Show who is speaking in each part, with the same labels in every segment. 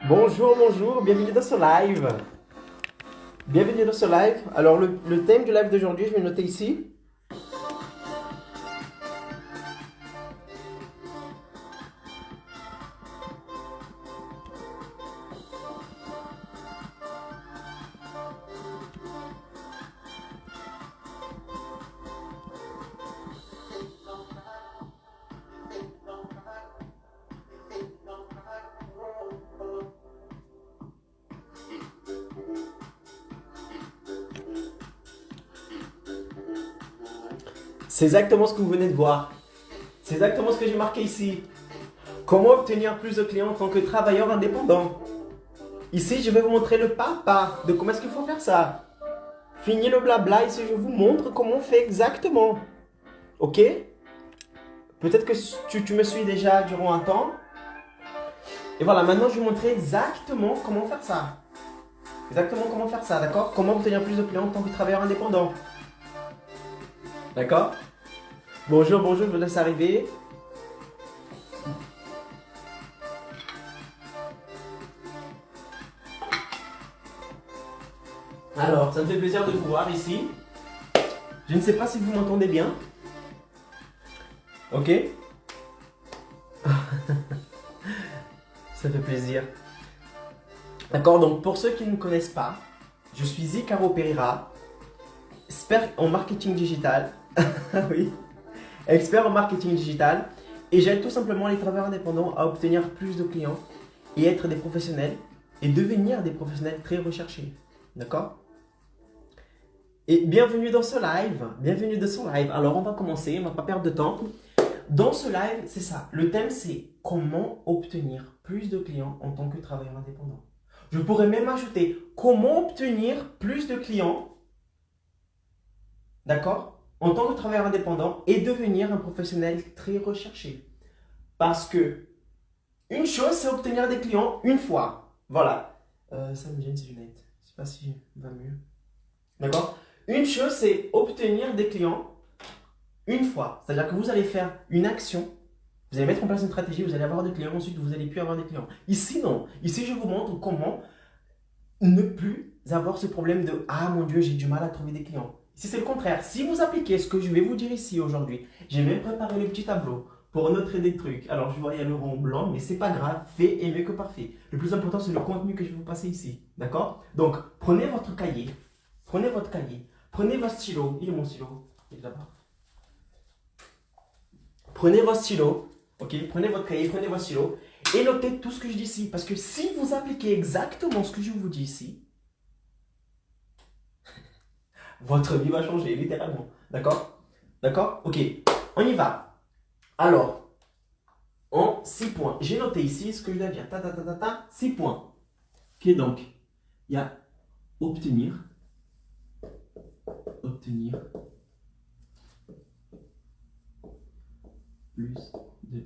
Speaker 1: Bonjour, bonjour, bienvenue dans ce live. Bienvenue dans ce live. Alors, le thème du live d'aujourd'hui, je vais le noter ici. C'est exactement ce que vous venez de voir. C'est exactement ce que j'ai marqué ici. Comment obtenir plus de clients en tant que travailleur indépendant. Ici, je vais vous montrer le pas à pas de comment est-ce qu'il faut faire ça. Fini le blabla, ici je vous montre comment on fait exactement. Ok? Peut-être que tu me suis déjà durant un temps. Et voilà, maintenant je vais vous montrer exactement comment faire ça. Exactement comment faire ça, d'accord? Comment obtenir plus de clients en tant que travailleur indépendant. D'accord? Bonjour, bonjour, je vous laisse arriver. Alors, ça me fait plaisir de vous voir ici. Je ne sais pas si vous m'entendez bien. Ok? Ça fait plaisir. D'accord, donc pour ceux qui ne me connaissent pas, je suis Zicaro Pereira, expert en marketing digital. Oui, expert en marketing digital. Et j'aide tout simplement les travailleurs indépendants à obtenir plus de clients et être des professionnels et devenir des professionnels très recherchés. D'accord? Et bienvenue dans ce live. Bienvenue dans ce live. Alors on va commencer, on ne va pas perdre de temps. Dans ce live, c'est ça. Le thème, c'est comment obtenir plus de clients en tant que travailleur indépendant. Je pourrais même ajouter comment obtenir plus de clients, d'accord, en tant que travailleur indépendant et devenir un professionnel très recherché. Parce que une chose, c'est obtenir des clients une fois. Voilà. Ça me gêne ces lunettes. Je ne sais pas si va mieux. D'accord? Une chose, c'est obtenir des clients une fois. C'est-à-dire que vous allez faire une action, vous allez mettre en place une stratégie, vous allez avoir des clients, ensuite vous allez plus avoir des clients. Ici, non. Ici, je vous montre comment ne plus avoir ce problème de « Ah mon Dieu, j'ai du mal à trouver des clients ». Ici, c'est le contraire. Si vous appliquez ce que je vais vous dire ici aujourd'hui, j'ai même préparé le petit tableau pour noter des trucs. Alors, je vois, il y a le rond blanc, mais c'est pas grave. Fait est mieux que parfait. Le plus important, c'est le contenu que je vais vous passer ici. D'accord? Donc, prenez votre cahier. Prenez votre cahier. Prenez votre stylo. Il est mon stylo? Il est là-bas. Prenez votre stylo, ok? Prenez votre cahier, prenez votre stylo et notez tout ce que je dis ici. Parce que si vous appliquez exactement ce que je vous dis ici, votre vie va changer, littéralement. D'accord? D'accord? Ok, on y va. Alors, en 6 points. J'ai noté ici ce que je dois dire. 6 points. Ok, donc, il y a obtenir plus de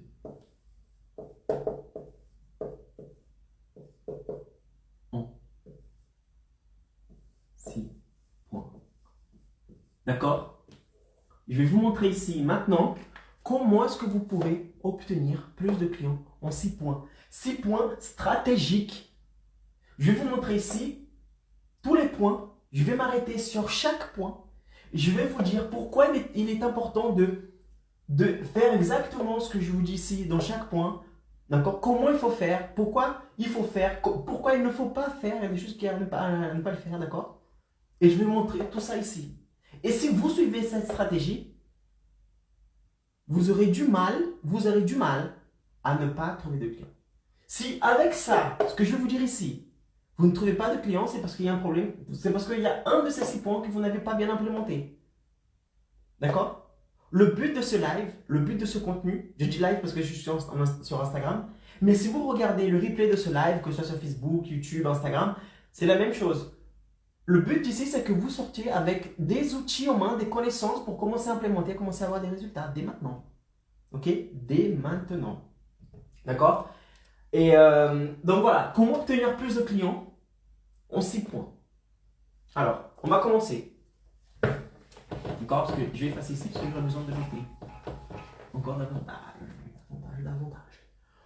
Speaker 1: en 6 points. D'accord? Je vais vous montrer ici maintenant comment est-ce que vous pourrez obtenir plus de clients en 6 points. 6 points stratégiques. Je vais vous montrer ici tous les points. Je vais m'arrêter sur chaque point. Je vais vous dire pourquoi il est important de faire exactement ce que je vous dis ici dans chaque point. D'accord? Comment il faut faire, pourquoi il faut faire, pourquoi il ne faut pas faire, il y a des choses qui à ne pas le faire, d'accord? Et je vais montrer tout ça ici. Et si vous suivez cette stratégie, vous aurez du mal à ne pas trouver de clients. Si avec ça, ce que je vais vous dire ici, vous ne trouvez pas de clients, c'est parce qu'il y a un problème. C'est parce qu'il y a un de ces 6 points que vous n'avez pas bien implémenté. D'accord? Le but de ce live, le but de ce contenu, je dis live parce que je suis sur Instagram, mais si vous regardez le replay de ce live, que ce soit sur Facebook, YouTube, Instagram, c'est la même chose. Le but ici, c'est que vous sortiez avec des outils en main, des connaissances pour commencer à implémenter, commencer à avoir des résultats dès maintenant. Ok? Dès maintenant. D'accord? Et donc voilà, comment obtenir plus de clients en 6 points. Alors, on va commencer. D'accord? Parce que je vais effacer ici parce que j'aurai besoin de noter. Encore davantage.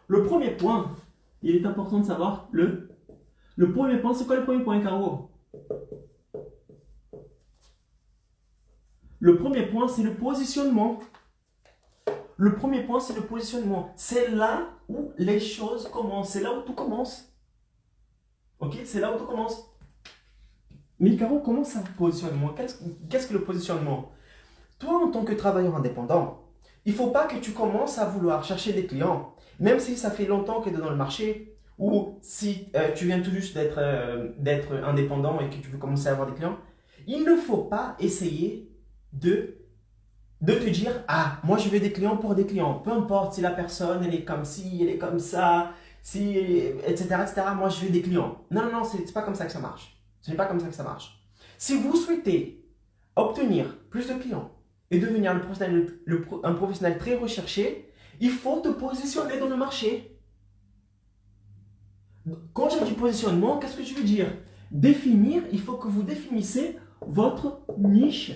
Speaker 1: Le premier point, il est important de savoir le premier point. C'est quoi le premier point, Caro? Le premier point, c'est le positionnement. Le premier point, c'est le positionnement. C'est là où les choses commencent. C'est là où tout commence. Ok? C'est là où tout commence. Mais Caro, comment ça, positionnement? Qu'est-ce que le positionnement? Toi, en tant que travailleur indépendant, il ne faut pas que tu commences à vouloir chercher des clients, même si ça fait longtemps que tu es dans le marché, ou si tu viens tout juste d'être indépendant et que tu veux commencer à avoir des clients. Il ne faut pas essayer de te dire, ah, moi je veux des clients pour des clients. Peu importe si la personne, elle est comme ci, elle est comme ça, si, etc., etc. Moi je veux des clients. Non, non, non, c'est pas comme ça que ça marche. Ce n'est pas comme ça que ça marche. Si vous souhaitez obtenir plus de clients et devenir un professionnel très recherché, il faut te positionner dans le marché. Quand je dis positionnement, qu'est-ce que je veux dire? Définir, il faut que vous définissiez votre niche.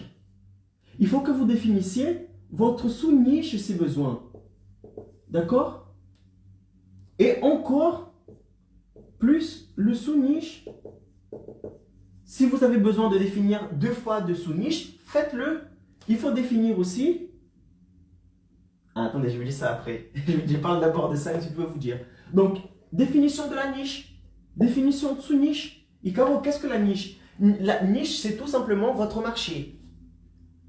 Speaker 1: Il faut que vous définissiez votre sous-niche si besoin. D'accord? Et encore plus le sous-niche. Si vous avez besoin de définir 2 fois de sous-niche, faites-le. Il faut définir aussi. Ah, attendez, je vais dire ça après. Je parle d'abord de ça et je peux vous dire. Donc, définition de la niche. Définition de sous-niche. Et Caro, qu'est-ce que la niche? La niche, c'est tout simplement votre marché.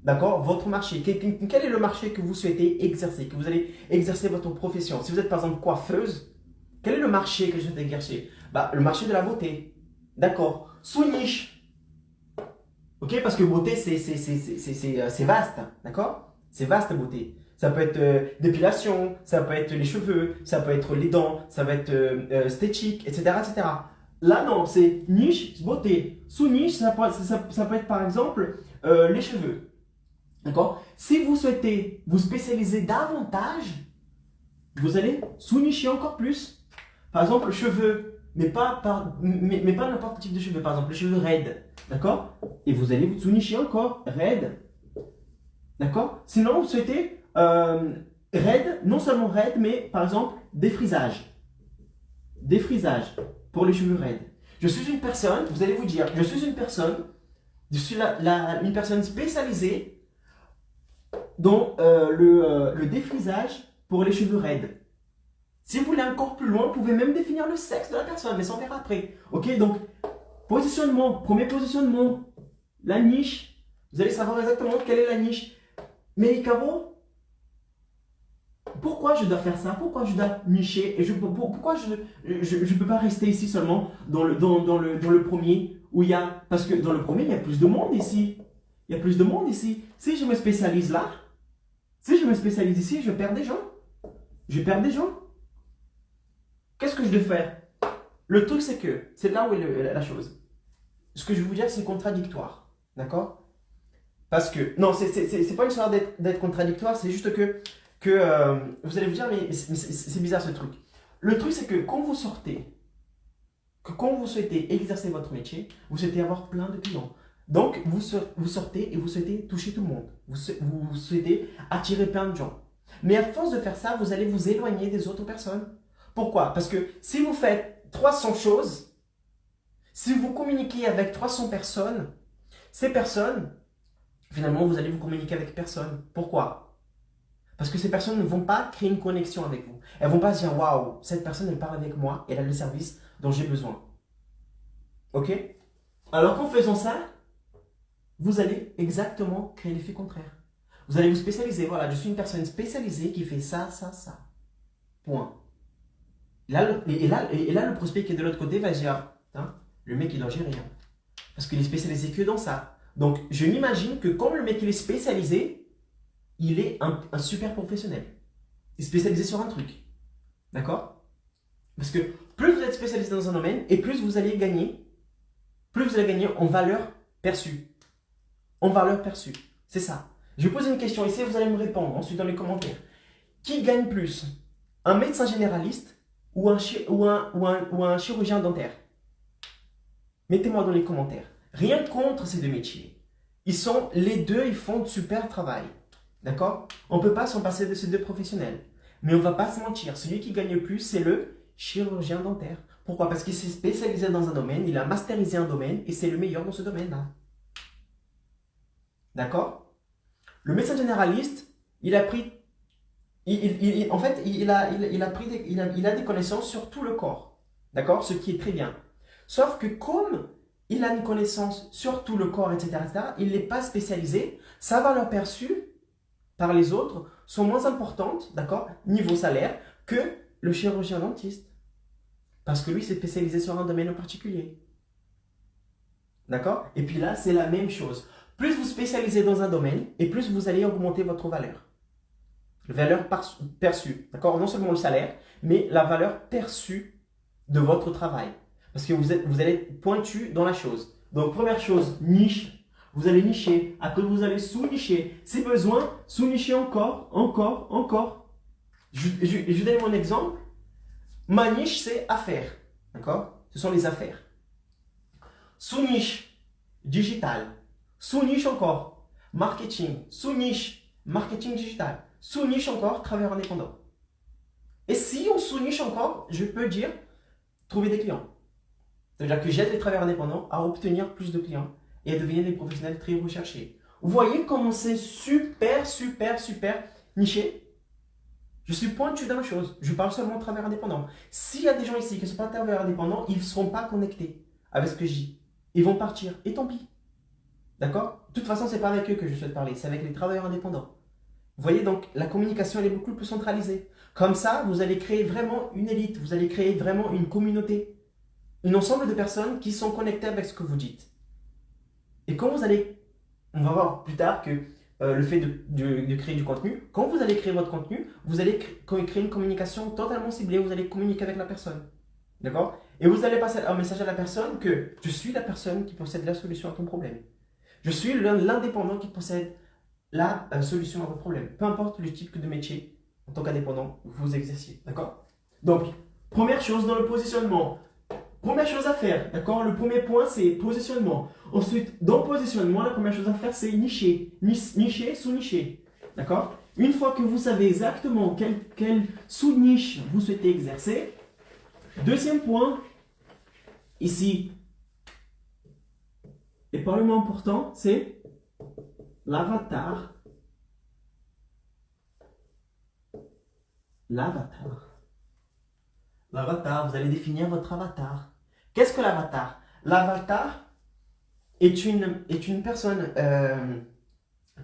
Speaker 1: D'accord? Votre marché. Quel est le marché que vous souhaitez exercer, que vous allez exercer votre profession? Si vous êtes par exemple coiffeuse, quel est le marché que je souhaite exercer? Bah, le marché de la beauté. D'accord? Sous-niche. Ok? Parce que beauté, c'est vaste. D'accord? C'est vaste, beauté. Ça peut être dépilation, ça peut être les cheveux, ça peut être les dents, ça va être esthétique, etc., etc. Là, non, c'est niche, beauté. Sous-niche, ça peut être par exemple les cheveux. D'accord? Si vous souhaitez vous spécialiser davantage, vous allez sous-nicher encore plus. Par exemple, cheveux, mais pas n'importe quel type de cheveux. Par exemple, les cheveux raides. D'accord? Et vous allez vous sous-nicher encore, raides. D'accord? Sinon, vous souhaitez raide, non seulement raide, mais par exemple, défrisage. Défrisage pour les cheveux raides. Je suis une personne, vous allez vous dire, je suis une personne spécialisée dans le défrisage pour les cheveux raides. Si vous voulez encore plus loin, vous pouvez même définir le sexe de la personne, mais ça on verra après. Ok, donc positionnement, premier positionnement, la niche. Vous allez savoir exactement quelle est la niche. Mais Caro, pourquoi je dois faire ça? Pourquoi je dois nicher? Et pourquoi je ne peux pas rester ici seulement dans le premier où il y a... Parce que dans le premier, il y a plus de monde ici. Il y a plus de monde ici. Si je me spécialise là, si je me spécialise ici, je perds des gens. Je perds des gens. Qu'est-ce que je dois faire? Le truc, c'est que, c'est là où est la chose. Ce que je vais vous dire, c'est contradictoire. D'accord? Parce que, non, c'est pas une histoire d'être contradictoire, c'est juste que vous allez vous dire, mais c'est bizarre ce truc. Le truc, c'est que quand vous sortez, quand vous souhaitez exercer votre métier, vous souhaitez avoir plein de clients. Donc, vous sortez et vous souhaitez toucher tout le monde. Vous souhaitez attirer plein de gens. Mais à force de faire ça, vous allez vous éloigner des autres personnes. Pourquoi? Parce que si vous faites 300 choses, si vous communiquez avec 300 personnes, ces personnes, finalement, vous allez vous communiquer avec personne. Pourquoi? Parce que ces personnes ne vont pas créer une connexion avec vous. Elles ne vont pas se dire, waouh, cette personne, elle parle avec moi, elle a le service dont j'ai besoin. Ok? Alors qu'en faisant ça, vous allez exactement créer l'effet contraire. Vous allez vous spécialiser. Voilà, je suis une personne spécialisée qui fait ça, ça, ça. Point. Et là, le prospect qui est de l'autre côté va dire, hein, le mec, il n'en gère rien. Parce qu'il est spécialisé que dans ça. Donc, je m'imagine que comme le mec, il est spécialisé, il est un super professionnel. Il est spécialisé sur un truc. D'accord? Parce que plus vous êtes spécialisé dans un domaine, et plus vous allez gagner en valeur perçue. En valeur perçue. C'est ça. Je vais poser une question ici, vous allez me répondre ensuite dans les commentaires. Qui gagne plus? Un médecin généraliste ou un chirurgien dentaire? Mettez-moi dans les commentaires. Rien contre ces deux métiers. Les deux, ils font de super travail. D'accord? On ne peut pas s'en passer de ces deux professionnels. Mais on ne va pas se mentir. Celui qui gagne le plus, c'est le chirurgien dentaire. Pourquoi? Parce qu'il s'est spécialisé dans un domaine, il a masterisé un domaine et c'est le meilleur dans ce domaine-là. D'accord? Le médecin généraliste, il a pris, en fait, il a des connaissances sur tout le corps. D'accord? Ce qui est très bien. Sauf que comme il a une connaissance sur tout le corps, etc., il n'est pas spécialisé, sa valeur perçue par les autres sont moins importantes, d'accord, niveau salaire, que le chirurgien dentiste. Parce que lui, s'est spécialisé sur un domaine en particulier. D'accord? Et puis là, c'est la même chose. Plus vous spécialisez dans un domaine, et plus vous allez augmenter votre valeur. Valeur perçue. D'accord? Non seulement le salaire, mais la valeur perçue de votre travail. Parce que vous allez être pointu dans la chose. Donc, première chose, niche. Vous allez nicher. Après, vous allez sous-nicher. Si besoin, sous-nicher encore, encore, encore. Je donne mon exemple. Ma niche, c'est affaires. D'accord? Ce sont les affaires. Sous-niche, digital. Sous-niche encore, marketing. Sous-niche, marketing digital. Sous-niche encore, travailleur indépendant. Et si on sous-niche encore, je peux dire trouver des clients. C'est-à-dire que j'aide les travailleurs indépendants à obtenir plus de clients et à devenir des professionnels très recherchés. Vous voyez comment c'est super, super, super niché? Je suis pointu dans la chose. Je parle seulement de travailleurs indépendants. S'il y a des gens ici qui ne sont pas travailleurs indépendants, ils ne seront pas connectés avec ce que je dis. Ils vont partir. Et tant pis. D'accord? De toute façon, ce n'est pas avec eux que je souhaite parler. C'est avec les travailleurs indépendants. Vous voyez, donc, la communication, elle est beaucoup plus centralisée. Comme ça, vous allez créer vraiment une élite. Vous allez créer vraiment une communauté. Un ensemble de personnes qui sont connectées avec ce que vous dites. Et quand vous allez... On va voir plus tard que le fait de créer du contenu, quand vous allez créer votre contenu, vous allez créer une communication totalement ciblée. Vous allez communiquer avec la personne. D'accord? Et vous allez passer un message à la personne que je suis la personne qui possède la solution à ton problème. Je suis l'indépendant qui possède la solution à votre problème. Peu importe le type de métier, en tant qu'indépendant, vous exercez. D'accord? Donc, première chose dans le positionnement. Première chose à faire. D'accord? Le premier point, c'est positionnement. Ensuite, dans le positionnement, la première chose à faire, c'est nicher. Nicher, sous-nicher. D'accord? Une fois que vous savez exactement quelle sous-niche vous souhaitez exercer, deuxième point, ici, et pas le moins important, c'est l'avatar. L'avatar. L'avatar, vous allez définir votre avatar. Qu'est-ce que l'avatar? L'avatar est une personne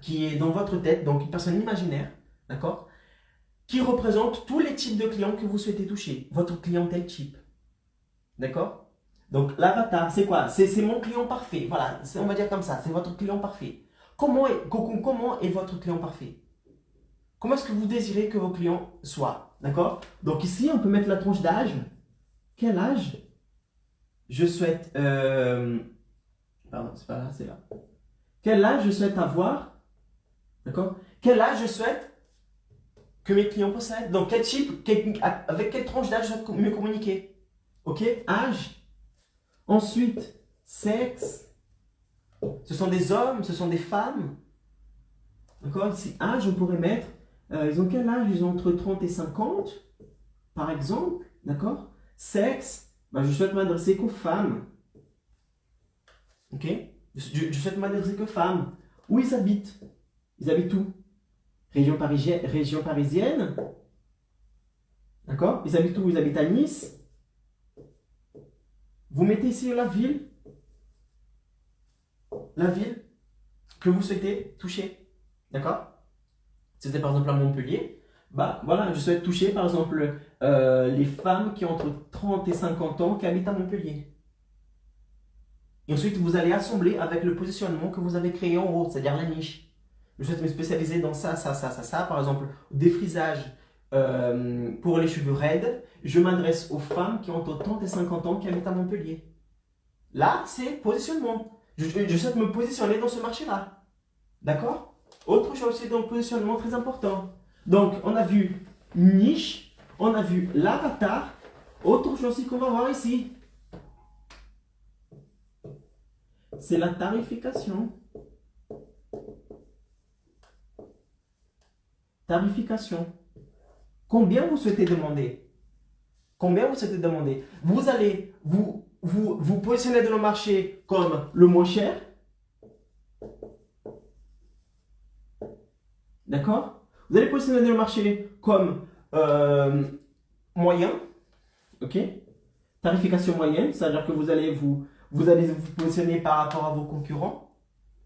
Speaker 1: qui est dans votre tête, donc une personne imaginaire, d'accord, qui représente tous les types de clients que vous souhaitez toucher, votre clientèle type. D'accord? Donc l'avatar, c'est quoi? C'est mon client parfait. Voilà, on va dire comme ça, c'est votre client parfait. Comment est votre client parfait? Comment est-ce que vous désirez que vos clients soient? D'accord? Donc ici, on peut mettre la tranche d'âge. Quel âge je souhaite... pardon, c'est pas là, c'est là. Quel âge je souhaite avoir? D'accord? Quel âge je souhaite que mes clients possèdent? Donc quel type, avec quelle tranche d'âge je souhaite me communiquer? Ok? Âge. Ensuite, sexe. Ce sont des hommes, ce sont des femmes. D'accord? Ici, âge, on pourrait mettre... ils ont quel âge? Ils ont entre 30 et 50, par exemple. D'accord? Sexe, je souhaite m'adresser qu'aux femmes. Ok? Je souhaite m'adresser qu'aux femmes. Où ils habitent? Ils habitent où? Région parisienne. D'accord? Ils habitent où? Ils habitent à Nice. Vous mettez ici la ville. La ville que vous souhaitez toucher. D'accord? Si c'était par exemple à Montpellier, voilà, je souhaite toucher par exemple les femmes qui ont entre 30 et 50 ans qui habitent à Montpellier. Et ensuite, vous allez assembler avec le positionnement que vous avez créé en haut, c'est-à-dire la niche. Je souhaite me spécialiser dans ça, ça, ça, ça, ça. Par exemple, défrisage pour les cheveux raides. Je m'adresse aux femmes qui ont entre 30 et 50 ans qui habitent à Montpellier. Là, c'est positionnement. Je souhaite me positionner dans ce marché-là. D'accord? Autre chose aussi dans le positionnement très important. Donc, on a vu niche, on a vu l'avatar. Autre chose aussi qu'on va voir ici, c'est la tarification. Tarification. Combien vous souhaitez demander? Combien vous souhaitez demander? Vous allez vous positionner dans le marché comme le moins cher. D'accord? Vous allez positionner dans le marché comme moyen. Ok? Tarification moyenne, c'est-à-dire que vous allez vous positionner par rapport à vos concurrents.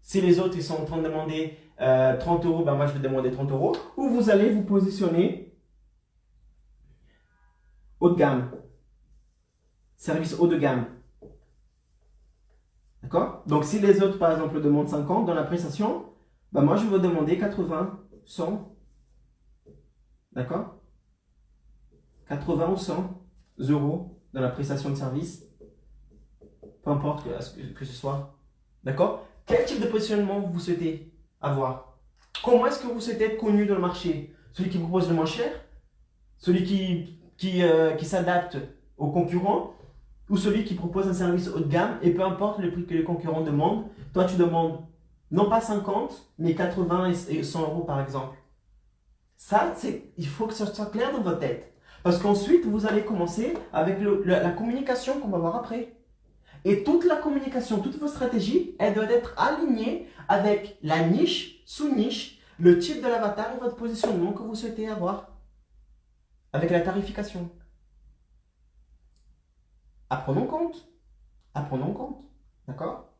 Speaker 1: Si les autres ils sont en train de demander 30 euros, ben moi je vais demander 30 euros. Ou vous allez vous positionner haut de gamme. Service haut de gamme. D'accord? Donc si les autres par exemple demandent 50 dans la prestation, ben moi je vais demander 80, 100. D'accord? 80 ou 100 euros dans la prestation de service. Peu importe que ce soit. D'accord? Quel type de positionnement vous souhaitez avoir? Comment est-ce que vous souhaitez être connu dans le marché? Celui qui propose le moins cher? Celui qui s'adapte aux concurrents? Ou celui qui propose un service haut de gamme et peu importe le prix que les concurrents demandent, toi tu demandes non pas 50, mais 80 et 100 euros par exemple. Ça, il faut que ça soit clair dans votre tête. Parce qu'ensuite, vous allez commencer avec la communication qu'on va voir après. Et toute la communication, toutes vos stratégies, elles doivent être alignées avec la niche, sous-niche, le type de l'avatar et votre positionnement que vous souhaitez avoir. Avec la tarification. Apprenons compte. Apprenons compte. D'accord?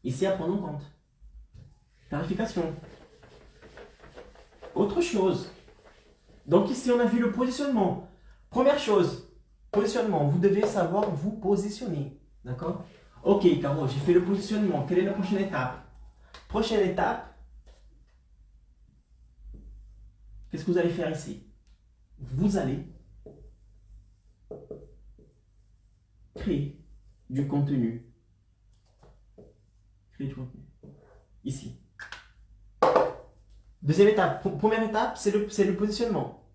Speaker 1: Ici, apprenons compte. Tarification. Autre chose. Donc ici, on a vu le positionnement. Première chose, positionnement. Vous devez savoir vous positionner. D'accord? Ok, Caro, j'ai fait le positionnement. Quelle est la prochaine étape? Prochaine étape, qu'est-ce que vous allez faire ici? Vous allez créer du contenu. Créer du contenu. Ici. Deuxième étape. Première étape, c'est le positionnement.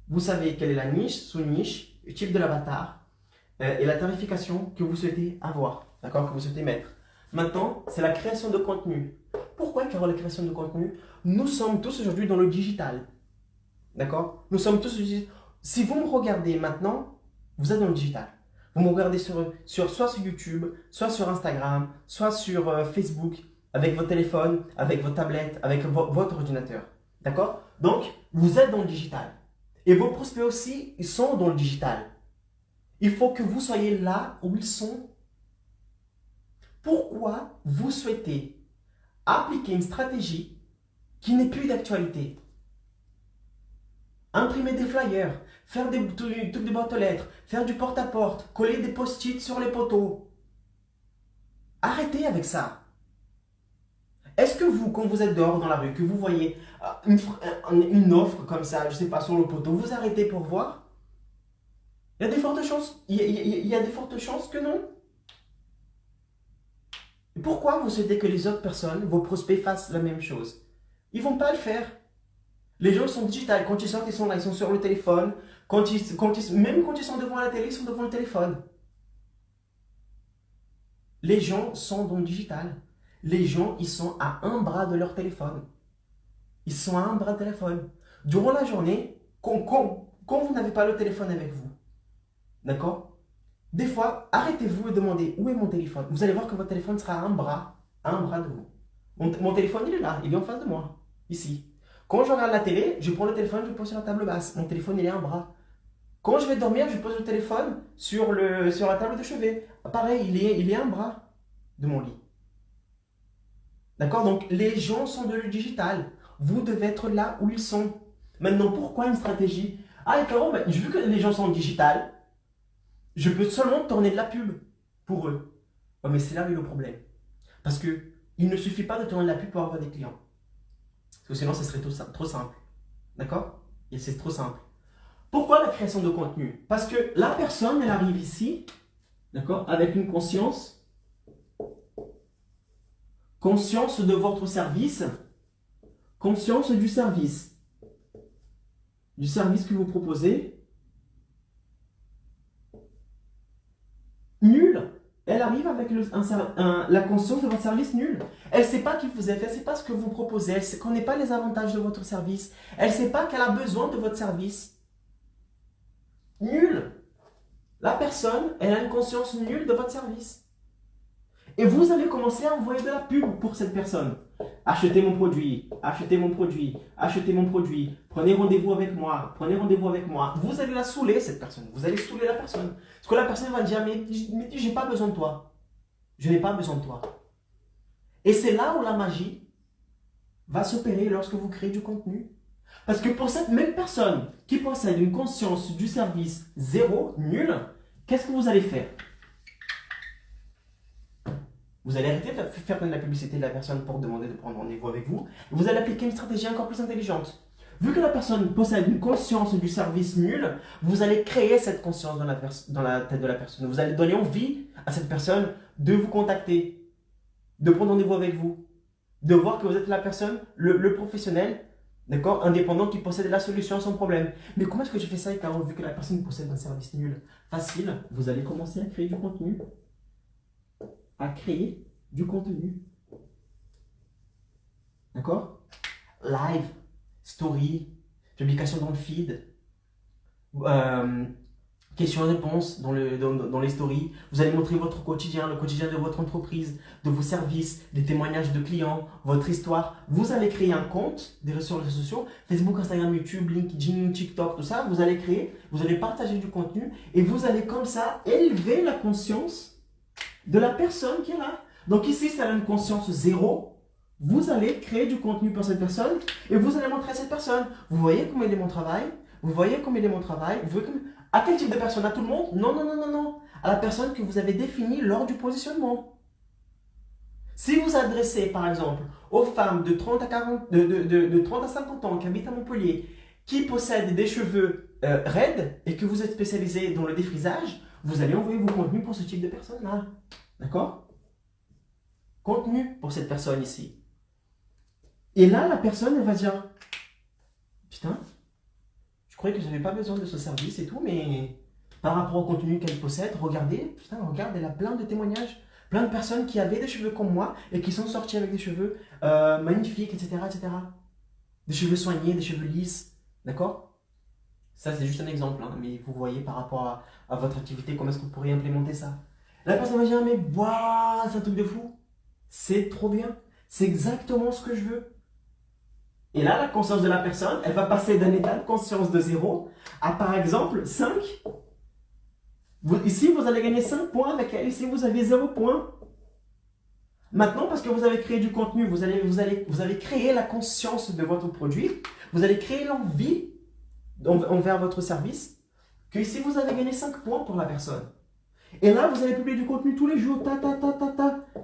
Speaker 1: Vous savez quelle est la niche, sous-niche, le type de l'avatar et la tarification que vous souhaitez avoir, d'accord, que vous souhaitez mettre. Maintenant, c'est la création de contenu. Pourquoi, Carole, la création de contenu? Nous sommes tous aujourd'hui dans le digital. D'accord? Nous sommes tous digital. Si vous me regardez maintenant, vous êtes dans le digital. Vous me regardez soit sur YouTube, soit sur Instagram, soit sur Facebook, avec votre téléphone, avec votre tablette, avec votre ordinateur. D'accord? Donc, vous êtes dans le digital. Et vos prospects aussi, ils sont dans le digital. Il faut que vous soyez là où ils sont. Pourquoi vous souhaitez appliquer une stratégie qui n'est plus d'actualité? Imprimer des flyers, faire des boîtes aux lettres, faire du porte-à-porte, coller des post-it sur les poteaux. Arrêtez avec ça. Est-ce que vous, quand vous êtes dehors dans la rue, que vous voyez une offre comme ça, je ne sais pas, sur le poteau, vous arrêtez pour voir? Il y a des fortes chances, il y a des fortes chances que non. Pourquoi vous souhaitez que les autres personnes, vos prospects, fassent la même chose? Ils ne vont pas le faire. Les gens sont digitales. Quand ils sortent, ils sont là, ils sont sur le téléphone. Même quand ils sont devant la télé, ils sont devant le téléphone. Les gens sont dans le digital. Les gens, ils sont à un bras de leur téléphone. Ils sont à un bras de téléphone. Durant la journée, quand vous n'avez pas le téléphone avec vous, d'accord? Des fois, arrêtez-vous et demandez où est mon téléphone. Vous allez voir que votre téléphone sera à un bras de vous. Mon téléphone, il est là, il est en face de moi, ici. Quand je regarde la télé, je prends le téléphone, je le pose sur la table basse. Mon téléphone, il est à un bras. Quand je vais dormir, je pose le téléphone sur la table de chevet. Pareil, il est à un bras de mon lit. D'accord? Donc, les gens sont de le digital. Vous devez être là où ils sont. Maintenant, pourquoi une stratégie? Ah, et Caro, vu que les gens sont digital, je peux seulement tourner de la pub pour eux. Oh, mais c'est là où est le problème. Parce qu'il ne suffit pas de tourner de la pub pour avoir des clients. Parce que sinon, ce serait trop simple. D'accord? Et c'est trop simple. Pourquoi la création de contenu? Parce que la personne, elle arrive ici, d'accord, avec une conscience de votre service, conscience du service que vous proposez. Nul. Elle arrive avec la conscience de votre service nul. Elle ne sait pas qui vous êtes, elle ne sait pas ce que vous proposez, elle ne connaît pas les avantages de votre service, elle ne sait pas qu'elle a besoin de votre service. nulle. La personne, elle a une conscience nulle de votre service. Et vous allez commencer à envoyer de la pub pour cette personne. Achetez mon produit, achetez mon produit, achetez mon produit, prenez rendez-vous avec moi, prenez rendez-vous avec moi. Vous allez la saouler, cette personne. Vous allez saouler la personne. Parce que la personne va dire, mais j'ai pas besoin de toi. Je n'ai pas besoin de toi. Et c'est là où la magie va s'opérer lorsque vous créez du contenu. Parce que pour cette même personne qui possède une conscience du service zéro, nul, qu'est-ce que vous allez faire? Vous allez arrêter de faire de la publicité de la personne pour demander de prendre rendez-vous avec vous. Vous allez appliquer une stratégie encore plus intelligente. Vu que la personne possède une conscience du service nul, vous allez créer cette conscience dans la tête de la personne. Vous allez donner envie à cette personne de vous contacter, de prendre rendez-vous avec vous, de voir que vous êtes la personne, le professionnel, d'accord, indépendant qui possède la solution à son problème. Mais comment est-ce que je fais ça, Caro, vu que la personne possède un service nul? Facile, vous allez commencer à créer du contenu. À créer du contenu. D'accord? Live, story, publication dans le feed, questions-réponses dans les stories. Vous allez montrer votre quotidien, le quotidien de votre entreprise, de vos services, des témoignages de clients, votre histoire. Vous allez créer un compte des réseaux sociaux, Facebook, Instagram, YouTube, LinkedIn, TikTok, tout ça. Vous allez créer, vous allez partager du contenu et vous allez comme ça élever la conscience de la personne qui est là. Donc ici, si elle a une conscience zéro, vous allez créer du contenu pour cette personne et vous allez montrer à cette personne. Vous voyez comment il est mon travail? Vous voyez comment il est mon travail? À quel type de personne? À tout le monde? Non, non, non, non, non. À la personne que vous avez définie lors du positionnement. Si vous adressez, par exemple, aux femmes de 30 à 40, de 30 à 50 ans qui habitent à Montpellier, qui possèdent des cheveux raides et que vous êtes spécialisé dans le défrisage, vous allez envoyer vos contenus pour ce type de personne-là. D'accord? Contenu pour cette personne ici. Et là, la personne, elle va dire, putain, je croyais que je n'avais pas besoin de ce service et tout, mais par rapport au contenu qu'elle possède, regardez, putain, regarde, elle a plein de témoignages, plein de personnes qui avaient des cheveux comme moi et qui sont sorties avec des cheveux magnifiques, etc., etc. Des cheveux soignés, des cheveux lisses. D'accord? Ça, c'est juste un exemple, hein, mais vous voyez par rapport à votre activité, comment est-ce que vous pourriez implémenter ça. La personne va dire, mais waouh, c'est un truc de fou. C'est trop bien. C'est exactement ce que je veux. Et là, la conscience de la personne, elle va passer d'un état de conscience de 0 à, par exemple, 5. Ici, vous allez gagner 5 points avec elle. Ici, vous avez 0 points. Maintenant, parce que vous avez créé du contenu, vous avez créé la conscience de votre produit, vous allez créer l'envie envers votre service, que ici vous avez gagné 5 points pour la personne. Et là, vous allez publier du contenu tous les jours,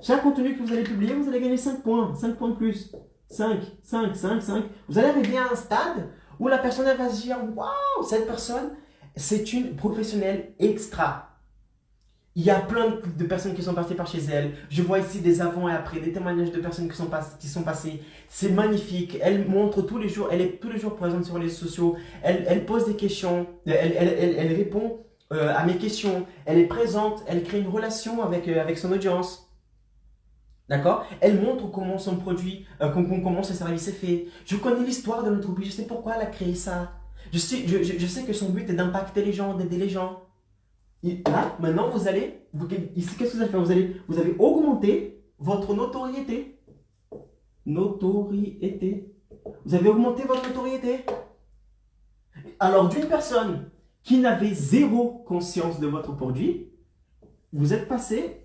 Speaker 1: Chaque contenu que vous allez publier, vous allez gagner 5 points, 5 points de plus. 5, 5, 5, 5. Vous allez arriver à un stade où la personne elle va se dire, waouh, cette personne, c'est une professionnelle extra. Il y a plein de personnes qui sont passées par chez elle. Je vois ici des avant et après, des témoignages de personnes qui sont passées. C'est magnifique. Elle montre tous les jours, elle est tous les jours présente sur les réseaux sociaux. Elle pose des questions, elle répond à mes questions. Elle est présente, elle crée une relation avec son audience. D'accord? Elle montre comment son produit, comment son service est fait. Je connais l'histoire de l'entreprise, je sais pourquoi elle a créé ça. Je sais que son but est d'impacter les gens, d'aider les gens. Et là, maintenant, ici, qu'est-ce que vous allez faire? Vous avez augmenté votre notoriété. Notoriété. Vous avez augmenté votre notoriété. Alors, d'une personne qui n'avait zéro conscience de votre produit, vous êtes passé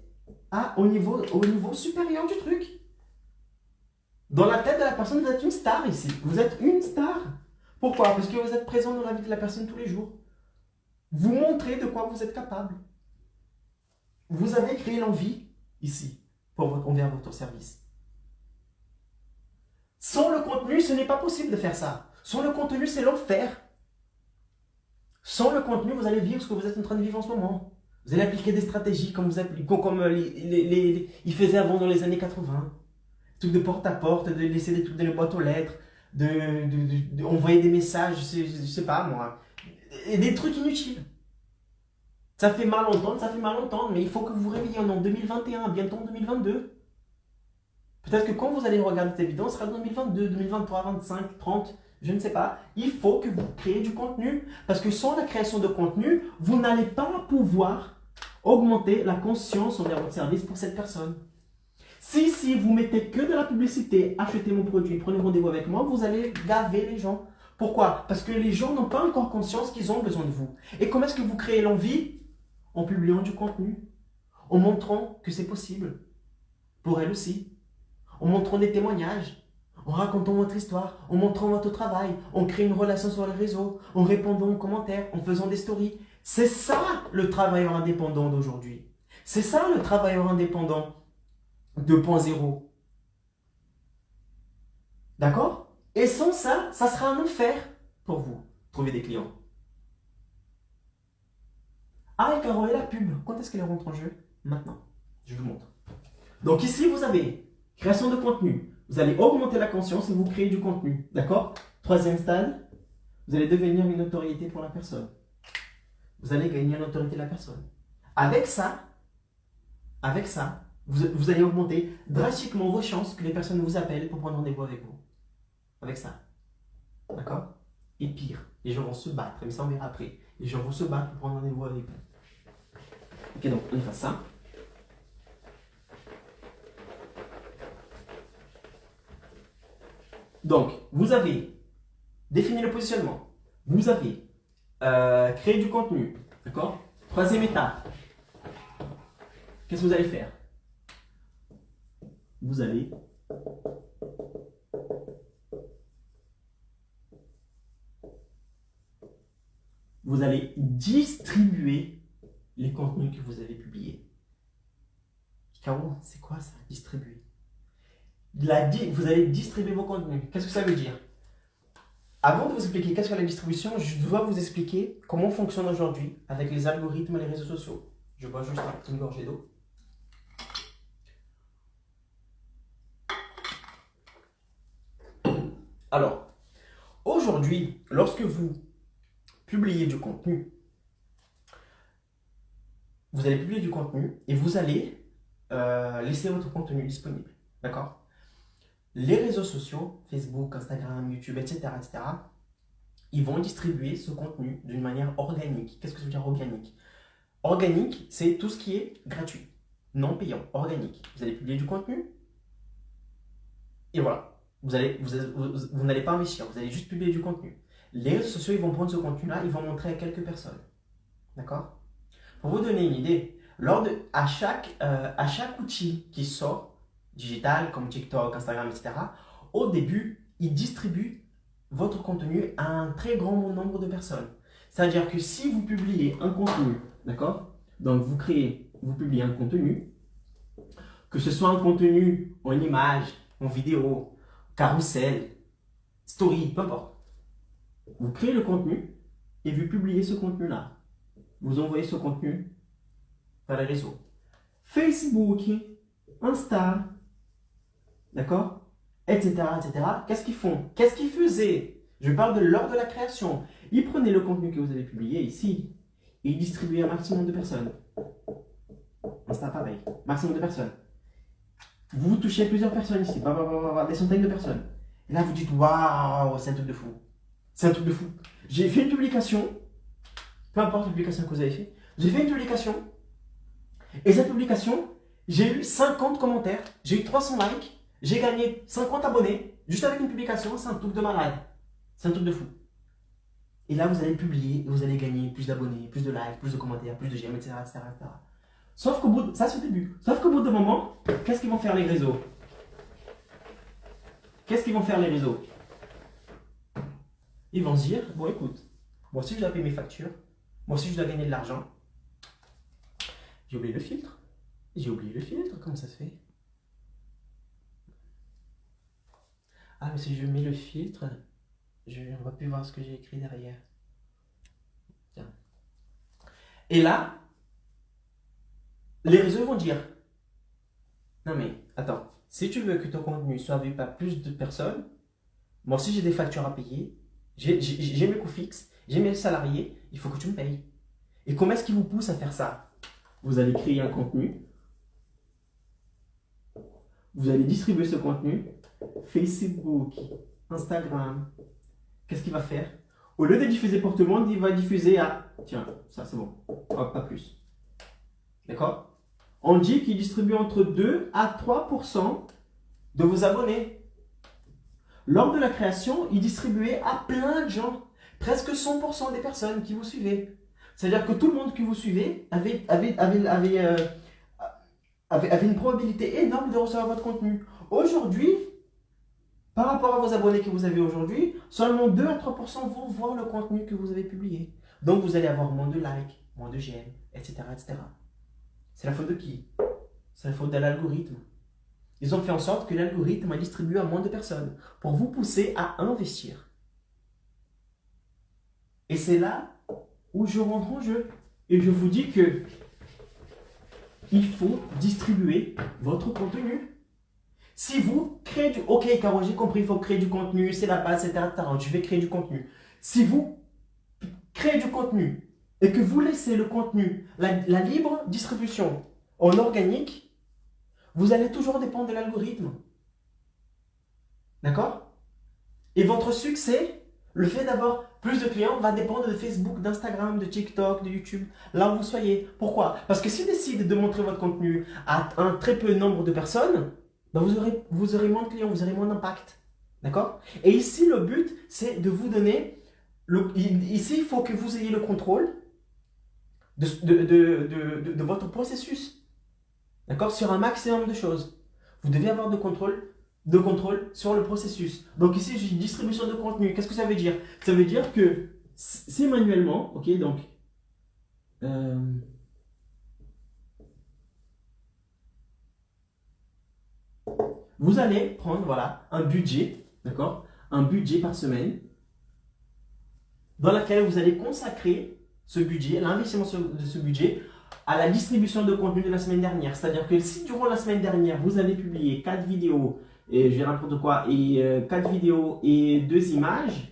Speaker 1: au niveau supérieur du truc. Dans la tête de la personne, vous êtes une star ici. Vous êtes une star. Pourquoi? Parce que vous êtes présent dans la vie de la personne tous les jours. Vous montrez de quoi vous êtes capable. Vous avez créé l'envie ici envers votre service. Sans le contenu, ce n'est pas possible de faire ça. Sans le contenu, c'est l'enfer. Sans le contenu, vous allez vivre ce que vous êtes en train de vivre en ce moment. Vous allez appliquer des stratégies comme ils faisaient avant dans les années 80. Des trucs de porte-à-porte, de laisser des trucs dans les boîtes aux lettres, d'envoyer des messages, je sais pas moi. Et des trucs inutiles. Ça fait mal entendre, mais il faut que vous vous réveilliez en 2021, bientôt en 2022. Peut-être que quand vous allez regarder cette vidéo, ce sera en 2022, 2023, 2025, 30. je ne sais pas. Il faut que vous créez du contenu. Parce que sans la création de contenu, vous n'allez pas pouvoir augmenter la conscience envers votre service pour cette personne. Si vous mettez que de la publicité, achetez mon produit, prenez rendez-vous avec moi, vous allez gaver les gens. Pourquoi? Parce que les gens n'ont pas encore conscience qu'ils ont besoin de vous. Et comment est-ce que vous créez l'envie? En publiant du contenu, en montrant que c'est possible. Pour elle aussi. En montrant des témoignages, en racontant votre histoire, en montrant votre travail, en créant une relation sur les réseaux, en répondant aux commentaires, en faisant des stories. C'est ça le travailleur indépendant d'aujourd'hui. C'est ça le travailleur indépendant 2.0. D'accord? Et sans ça, ça sera un enfer pour vous, trouver des clients. Ah, et Caro, et la pub, quand est-ce qu'elle rentre en jeu? Maintenant. Je vous montre. Donc ici, vous avez création de contenu. Vous allez augmenter la conscience et vous créez du contenu. D'accord? Troisième stade, vous allez devenir une autorité pour la personne. Vous allez gagner l'autorité de la personne. Avec ça, vous allez augmenter drastiquement vos chances que les personnes vous appellent pour prendre rendez-vous avec vous. Avec ça. D'accord? Et pire, les gens vont se battre. Mais ça, on verra après. Les gens vont se battre pour prendre rendez-vous avec vous. Ok, donc on y fait ça. Donc, vous avez défini le positionnement. Vous avez créé du contenu. D'accord? Troisième étape. Qu'est-ce que vous allez faire? Vous allez distribuer les contenus que vous avez publiés. Caro, c'est quoi ça, distribuer? Vous allez distribuer vos contenus. Qu'est-ce que ça veut dire? Avant de vous expliquer qu'est-ce que la distribution, je dois vous expliquer comment on fonctionne aujourd'hui avec les algorithmes et les réseaux sociaux. Je bois juste une gorgée d'eau. Alors, aujourd'hui, lorsque vous publiez du contenu, vous allez publier du contenu et vous allez laisser votre contenu disponible. D'accord? Les réseaux sociaux, Facebook, Instagram, YouTube, etc., ils vont distribuer ce contenu d'une manière organique. Qu'est-ce que ça veut dire organique? Organique, c'est tout ce qui est gratuit, non payant, organique. Vous allez publier du contenu et voilà. Vous n'allez pas investir, vous allez juste publier du contenu. Les réseaux sociaux, ils vont prendre ce contenu-là, ils vont montrer à quelques personnes. D'accord? Pour vous donner une idée, à chaque outil qui sort, digital, comme TikTok, Instagram, etc., au début, ils distribuent votre contenu à un très grand nombre de personnes. C'est-à-dire que si vous publiez un contenu, d'accord? Donc vous publiez un contenu, que ce soit un contenu en image, en vidéo, carrousel, story, peu importe. Vous créez le contenu et vous publiez ce contenu-là. Vous envoyez ce contenu vers les réseaux. Facebook, Insta, d'accord? Etc., etc. Qu'est-ce qu'ils font? Qu'est-ce qu'ils faisaient? Je parle de lors de la création. Ils prenaient le contenu que vous avez publié ici et ils distribuaient un maximum de personnes. Insta, pareil. Maximum de personnes. Vous touchez plusieurs personnes ici, des centaines de personnes. Et là, vous dites, waouh, c'est un truc de fou. C'est un truc de fou. J'ai fait une publication, peu importe la publication que vous avez fait, j'ai fait une publication, et cette publication, j'ai eu 50 commentaires, j'ai eu 300 likes, j'ai gagné 50 abonnés, juste avec une publication, c'est un truc de malade. C'est un truc de fou. Et là, vous allez publier, vous allez gagner plus d'abonnés, plus de likes, plus de commentaires, plus de j'aime, etc., etc., etc. Sauf qu'au bout, ça c'est au début. Sauf qu'au bout d'un moment, qu'est-ce qu'ils vont faire les réseaux? Qu'est-ce qu'ils vont faire les réseaux? Ils vont se dire, bon écoute, moi aussi je dois payer mes factures, moi aussi je dois gagner de l'argent. J'ai oublié le filtre. Comment ça se fait? Ah mais si je mets le filtre, on ne va plus voir ce que j'ai écrit derrière. Tiens. Et là, les réseaux vont dire, non mais attends, si tu veux que ton contenu soit vu par plus de personnes, moi aussi j'ai des factures à payer, j'ai mes coûts fixes, j'ai mes salariés, il faut que tu me payes. Et comment est-ce qu'ils vous poussent à faire ça? Vous allez créer un contenu, vous allez distribuer ce contenu, Facebook, Instagram, qu'est-ce qu'il va faire? Au lieu de diffuser pour tout le monde, il va diffuser à... Tiens, ça c'est bon. Hop, pas plus. D'accord? On dit qu'il distribue entre 2 à 3% de vos abonnés. Lors de la création, il distribuait à plein de gens. Presque 100% des personnes qui vous suivez. C'est-à-dire que tout le monde que vous suivez avait une probabilité énorme de recevoir votre contenu. Aujourd'hui, par rapport à vos abonnés que vous avez aujourd'hui, seulement 2 à 3% vont voir le contenu que vous avez publié. Donc vous allez avoir moins de likes, moins de j'aime, etc., etc. C'est la faute de qui? C'est la faute de l'algorithme. Ils ont fait en sorte que l'algorithme a distribué à moins de personnes pour vous pousser à investir. Et c'est là où je rentre en jeu. Et je vous dis que il faut distribuer votre contenu. Si vous créez du... Ok, Caro, j'ai compris, il faut créer du contenu, c'est la base, etc., etc. Je vais créer du contenu. Si vous créez du contenu et que vous laissez le contenu, la libre distribution en organique, vous allez toujours dépendre de l'algorithme. D'accord? Et votre succès, le fait d'avoir plus de clients, va dépendre de Facebook, d'Instagram, de TikTok, de YouTube, là où vous soyez. Pourquoi? Parce que s'ils décident de montrer votre contenu à un très peu nombre de personnes, ben vous aurez moins de clients, vous aurez moins d'impact. D'accord? Et ici, le but, c'est de vous donner... Ici, il faut que vous ayez le contrôle de votre processus. D'accord? Sur un maximum de choses. Vous devez avoir de contrôle sur le processus. Donc ici, j'ai une distribution de contenu. Qu'est-ce que ça veut dire? Ça veut dire que c'est manuellement, ok, donc vous allez prendre, voilà, un budget, d'accord, un budget par semaine, dans lequel vous allez consacrer ce budget, l'investissement de ce budget, à la distribution de contenu de la semaine dernière. C'est-à-dire que si durant la semaine dernière, vous avez publié 4 vidéos, et je vais n'importe quoi, et 4 vidéos et 2 images,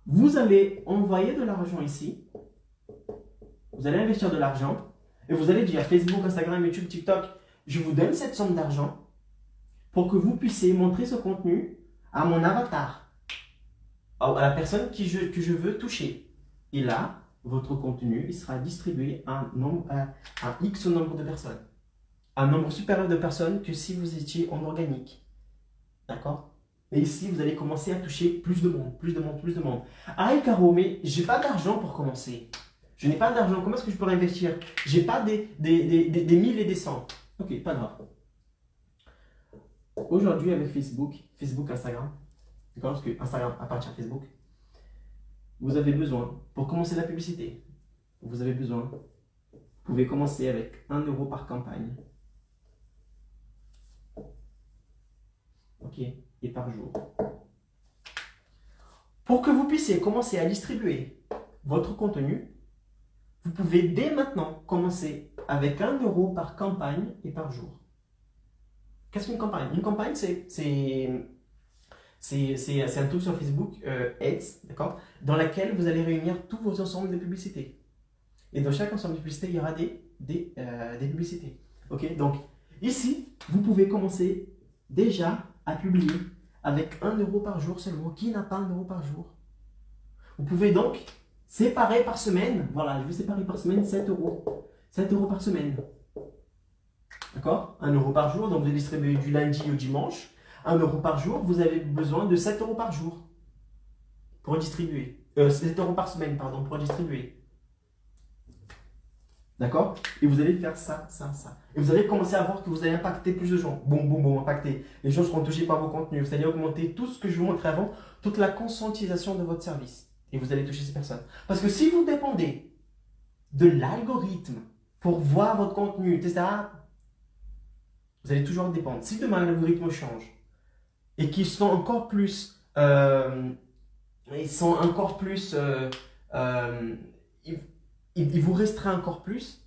Speaker 1: vous allez envoyer de l'argent ici, vous allez investir de l'argent, et vous allez dire Facebook, Instagram, YouTube, TikTok, je vous donne cette somme d'argent pour que vous puissiez montrer ce contenu à mon avatar, à la personne que je veux toucher. Et là, votre contenu il sera distribué à un X nombre de personnes. Un nombre supérieur de personnes que si vous étiez en organique. D'accord? Et ici, vous allez commencer à toucher plus de monde, plus de monde, plus de monde. Ah, et Caro, mais j'ai pas d'argent pour commencer. Je n'ai pas d'argent, comment est-ce que je pourrais investir? J'ai pas des 1000 et des 100. Ok, pas grave. Aujourd'hui, avec Facebook, Instagram, d'accord? Parce que Instagram appartient à Facebook, vous avez besoin, pour commencer la publicité, vous pouvez commencer avec 1 euro par campagne. Ok, et par jour. Pour que vous puissiez commencer à distribuer votre contenu, vous pouvez dès maintenant commencer avec 1 euro par campagne et par jour. Qu'est-ce qu'une campagne? Une campagne, c'est un truc sur Facebook, Ads, d'accord, dans laquelle vous allez réunir tous vos ensembles de publicités. Et dans chaque ensemble de publicités, il y aura des publicités. Ok, donc ici, vous pouvez commencer déjà à publier avec 1 euro par jour seulement. Qui n'a pas 1 euro par jour? Vous pouvez donc séparer par semaine. Voilà, je vais séparer par semaine 7 euros. 7 euros par semaine. D'accord? 1 euro par jour, donc vous distribuez du lundi au dimanche. 1 euro par jour, vous avez besoin de 7 euros par jour pour distribuer. 7 euros par semaine, pardon, pour distribuer. D'accord? Et vous allez faire ça. Et vous allez commencer à voir que vous allez impacter plus de gens. Boum, impacter. Les gens seront touchés par vos contenus. Vous allez augmenter tout ce que je vous montrais avant, toute la conscientisation de votre service. Et vous allez toucher ces personnes. Parce que si vous dépendez de l'algorithme pour voir votre contenu, etc., vous allez toujours dépendre. Si demain l'algorithme change et qu'ils sont encore plus... il vous restreint encore plus,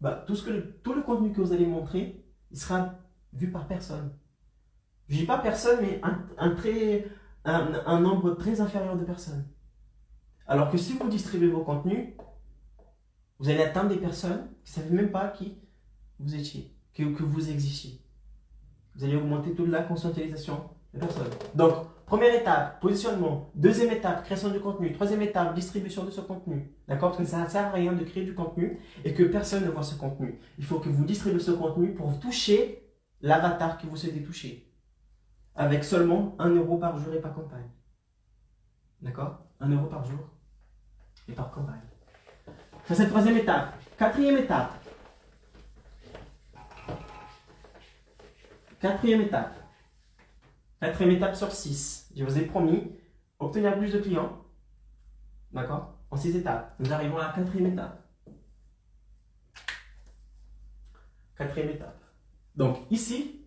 Speaker 1: bah, tout le contenu que vous allez montrer, il sera vu par personne. Je ne dis pas personne, mais un nombre très inférieur de personnes. Alors que si vous distribuez vos contenus, vous allez atteindre des personnes qui ne savaient même pas qui vous étiez, que vous existiez. Vous allez augmenter toute la conscientisation les personnes. Donc, première étape, positionnement. Deuxième étape, création du contenu. Troisième étape, distribution de ce contenu. D'accord? Parce que ça ne sert à rien de créer du contenu et que personne ne voit ce contenu. Il faut que vous distribuez ce contenu pour toucher l'avatar que vous souhaitez toucher. Avec seulement 1 euro par jour et par campagne. D'accord? 1 euro par jour et par campagne. Ça, c'est la troisième étape. Quatrième étape. Quatrième étape sur 6. Je vous ai promis obtenir plus de clients. D'accord? En 6 étapes. Nous arrivons à la quatrième étape. Quatrième étape. Donc ici,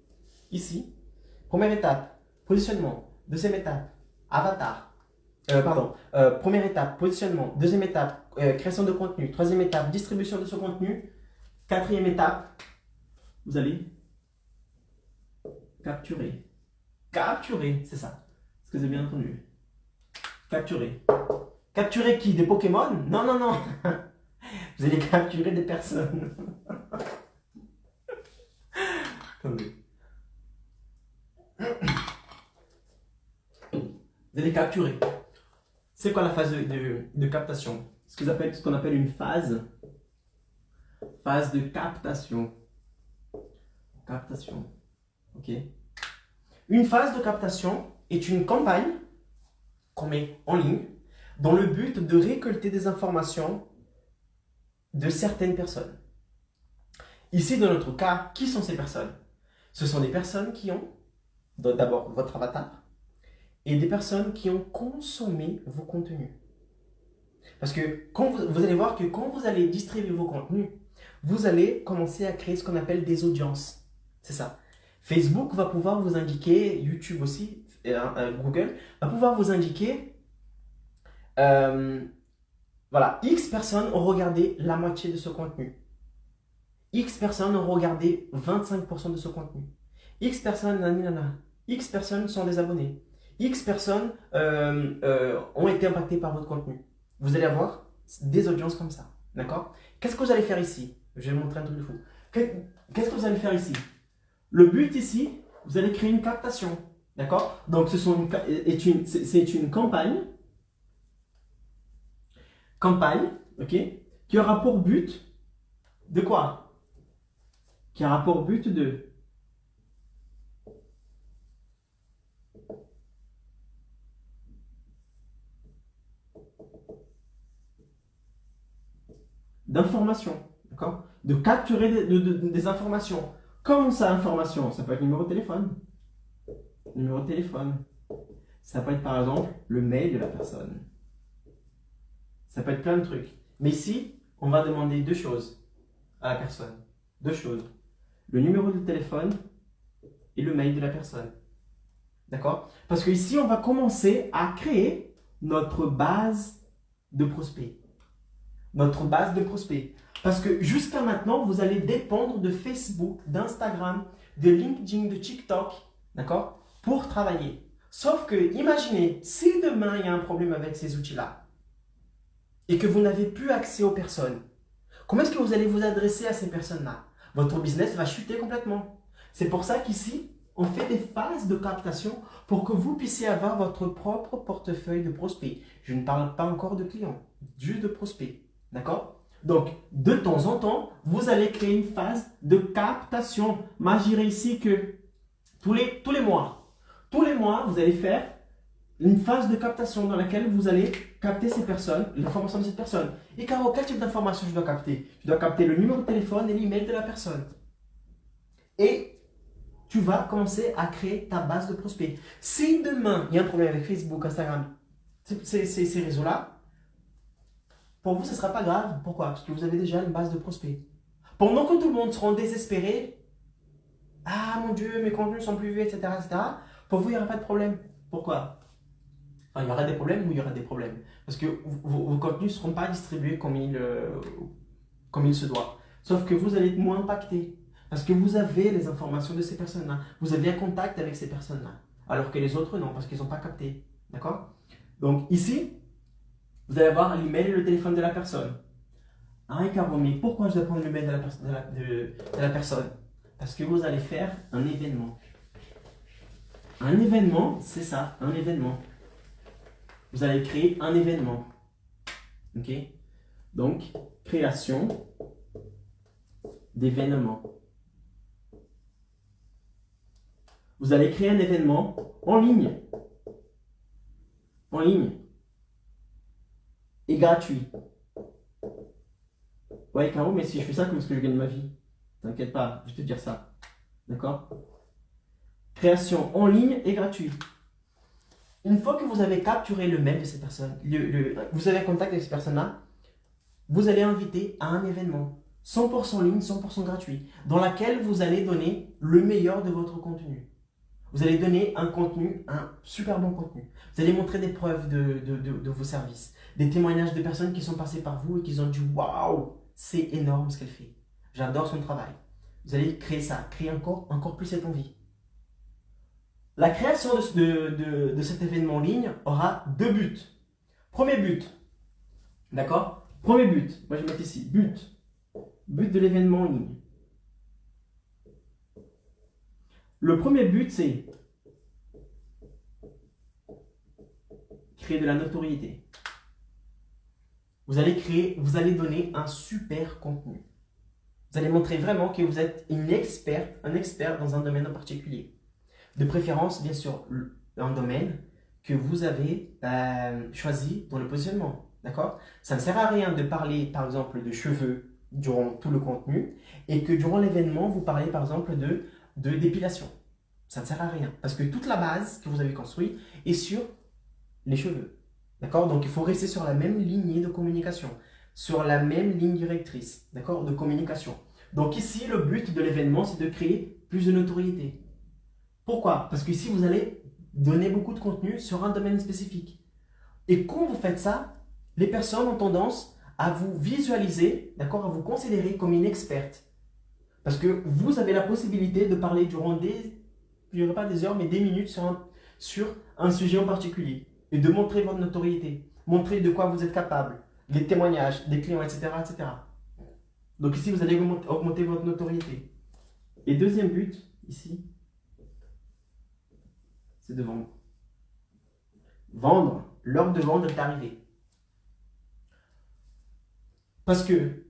Speaker 1: première étape, positionnement. Deuxième étape, avatar. Première étape, positionnement. Deuxième étape, création de contenu. Troisième étape, distribution de ce contenu. Quatrième étape, vous allez capturer. Capturer, c'est ça. Est-ce que vous avez bien entendu? Capturer. Capturer qui? Des Pokémon? Non, non, non. Vous allez capturer des personnes. Attendez. Vous allez capturer. C'est quoi la phase de captation? Ce qu'on appelle une phase de captation. Captation. Ok. Une phase de captation est une campagne qu'on met en ligne dans le but de récolter des informations de certaines personnes. Ici, dans notre cas, qui sont ces personnes? Ce sont des personnes qui ont d'abord votre avatar et des personnes qui ont consommé vos contenus. Parce que quand vous allez voir que quand vous allez distribuer vos contenus, vous allez commencer à créer ce qu'on appelle des audiences. C'est ça. Facebook va pouvoir vous indiquer, YouTube aussi, Google, va pouvoir vous indiquer, voilà, X personnes ont regardé la moitié de ce contenu. X personnes ont regardé 25% de ce contenu. X personnes, X personnes sont des abonnés. X personnes ont été impactées par votre contenu. Vous allez avoir des audiences comme ça. D'accord? Qu'est-ce que vous allez faire ici? Je vais vous montrer un truc de fou. Qu'est-ce que vous allez faire ici? Le but ici, vous allez créer une captation. D'accord? Donc, c'est une campagne. Ok? Qui aura pour but de quoi? Qui aura pour but d'informations. D'accord? De capturer des informations. Comment ça, information? Ça peut être numéro de téléphone. Numéro de téléphone. Ça peut être par exemple le mail de la personne. Ça peut être plein de trucs. Mais ici, on va demander deux choses à la personne. Deux choses. Le numéro de téléphone et le mail de la personne. D'accord? Parce que ici, on va commencer à créer notre base de prospects. Notre base de prospects. Parce que jusqu'à maintenant, vous allez dépendre de Facebook, d'Instagram, de LinkedIn, de TikTok, d'accord, pour travailler. Sauf que, imaginez, si demain il y a un problème avec ces outils-là et que vous n'avez plus accès aux personnes, comment est-ce que vous allez vous adresser à ces personnes-là? Votre business va chuter complètement. C'est pour ça qu'ici, on fait des phases de captation pour que vous puissiez avoir votre propre portefeuille de prospects. Je ne parle pas encore de clients, juste de prospects. D'accord? Donc, de temps en temps, vous allez créer une phase de captation. Moi, je dirais ici que tous les mois, vous allez faire une phase de captation dans laquelle vous allez capter ces personnes, l'information de cette personne. Et Caro, quel type d'information je dois capter? Je dois capter le numéro de téléphone et l'email de la personne. Et tu vas commencer à créer ta base de prospects. Si demain, il y a un problème avec Facebook, Instagram, ces réseaux-là, pour vous, ce ne sera pas grave. Pourquoi? Parce que vous avez déjà une base de prospects. Pendant que tout le monde sera désespéré, ah mon Dieu, mes contenus sont plus vus, etc., etc., pour vous, il n'y aura pas de problème. Pourquoi? Enfin, il y aura des problèmes ou il y aura des problèmes. Parce que vos contenus ne seront pas distribués comme il se doit. Sauf que vous allez être moins impacté. Parce que vous avez les informations de ces personnes-là. Vous avez un contact avec ces personnes-là. Alors que les autres, non, parce qu'ils n'ont pas capté. D'accord? Donc ici, vous allez avoir l'email et le téléphone de la personne. Ah, Caro, mais pourquoi je dois prendre l'email de la personne? Parce que vous allez faire un événement. Un événement, c'est ça, un événement. Vous allez créer un événement. Ok? Donc, création d'événements. Vous allez créer un événement en ligne. En ligne. Et gratuit. Ouais, Caro, mais si je fais ça, comment est-ce que je gagne ma vie? T'inquiète pas, je vais te dire ça. D'accord? Création en ligne et gratuit. Une fois que vous avez capturé le mail de cette personne, vous avez un contact avec cette personne-là, vous allez inviter à un événement 100% en ligne, 100% gratuit, dans lequel vous allez donner le meilleur de votre contenu. Vous allez donner un contenu, un super bon contenu. Vous allez montrer des preuves de vos services, des témoignages de personnes qui sont passées par vous et qui ont dit « Waouh, c'est énorme ce qu'elle fait. J'adore son travail. » Vous allez créer ça, créer encore plus cette envie. La création de cet événement en ligne aura deux buts. Premier but, d'accord? Premier but, moi je vais mettre ici, but de l'événement en ligne. Le premier but, c'est créer de la notoriété. Vous allez donner un super contenu. Vous allez montrer vraiment que vous êtes un expert dans un domaine en particulier. De préférence, bien sûr, un domaine que vous avez choisi dans le positionnement. D'accord? Ça ne sert à rien de parler, par exemple, de cheveux durant tout le contenu et que durant l'événement, vous parlez, par exemple, de d'épilation. Ça ne sert à rien parce que toute la base que vous avez construite est sur les cheveux. D'accord? Donc, il faut rester sur la même lignée de communication, sur la même ligne directrice, d'accord, de communication. Donc ici, le but de l'événement, c'est de créer plus de notoriété. Pourquoi? Parce qu'ici, vous allez donner beaucoup de contenu sur un domaine spécifique. Et quand vous faites ça, les personnes ont tendance à vous visualiser, d'accord, à vous considérer comme une experte. Parce que vous avez la possibilité de parler durant je dirais pas des heures, mais des minutes sur un sujet en particulier. Et de montrer votre notoriété, montrer de quoi vous êtes capable, les témoignages des clients, etc., etc. Donc ici, vous allez augmenter votre notoriété. Et deuxième but, ici, c'est de vendre. Vendre, l'heure de vendre est arrivée. Parce que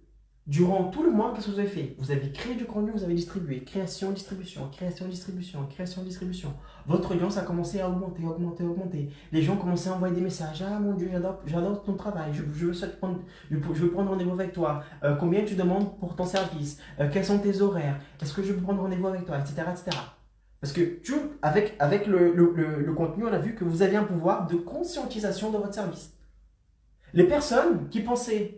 Speaker 1: durant tout le mois, qu'est-ce que vous avez fait? Vous avez créé du contenu, vous avez distribué. Création, distribution, création, distribution, création, distribution. Votre audience a commencé à augmenter, augmenter, augmenter. Les gens commençaient à envoyer des messages. Ah mon Dieu, j'adore ton travail. Je veux prendre rendez-vous avec toi. Combien tu demandes pour ton service? Quels sont tes horaires? Est-ce que je peux prendre rendez-vous avec toi? Etc. etc. Parce que avec le contenu, on a vu que vous avez un pouvoir de conscientisation de votre service. Les personnes qui pensaient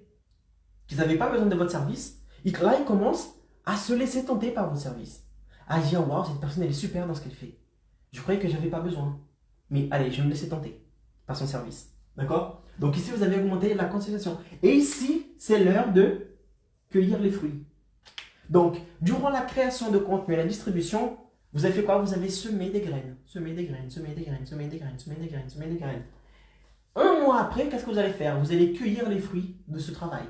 Speaker 1: qu'ils n'avaient pas besoin de votre service, là, ils commencent à se laisser tenter par votre service. À dire, waouh, cette personne, elle est super dans ce qu'elle fait. Je croyais que je n'avais pas besoin. Mais allez, je vais me laisser tenter par son service. D'accord? Donc ici, vous avez augmenté la concentration. Et ici, c'est l'heure de cueillir les fruits. Donc, durant la création de contenu et la distribution, vous avez fait quoi? Vous avez semé des graines. Semé des graines, semé des graines, semé des graines, semé des graines, semé des graines. Un mois après, qu'est-ce que vous allez faire? Vous allez cueillir les fruits de ce travail.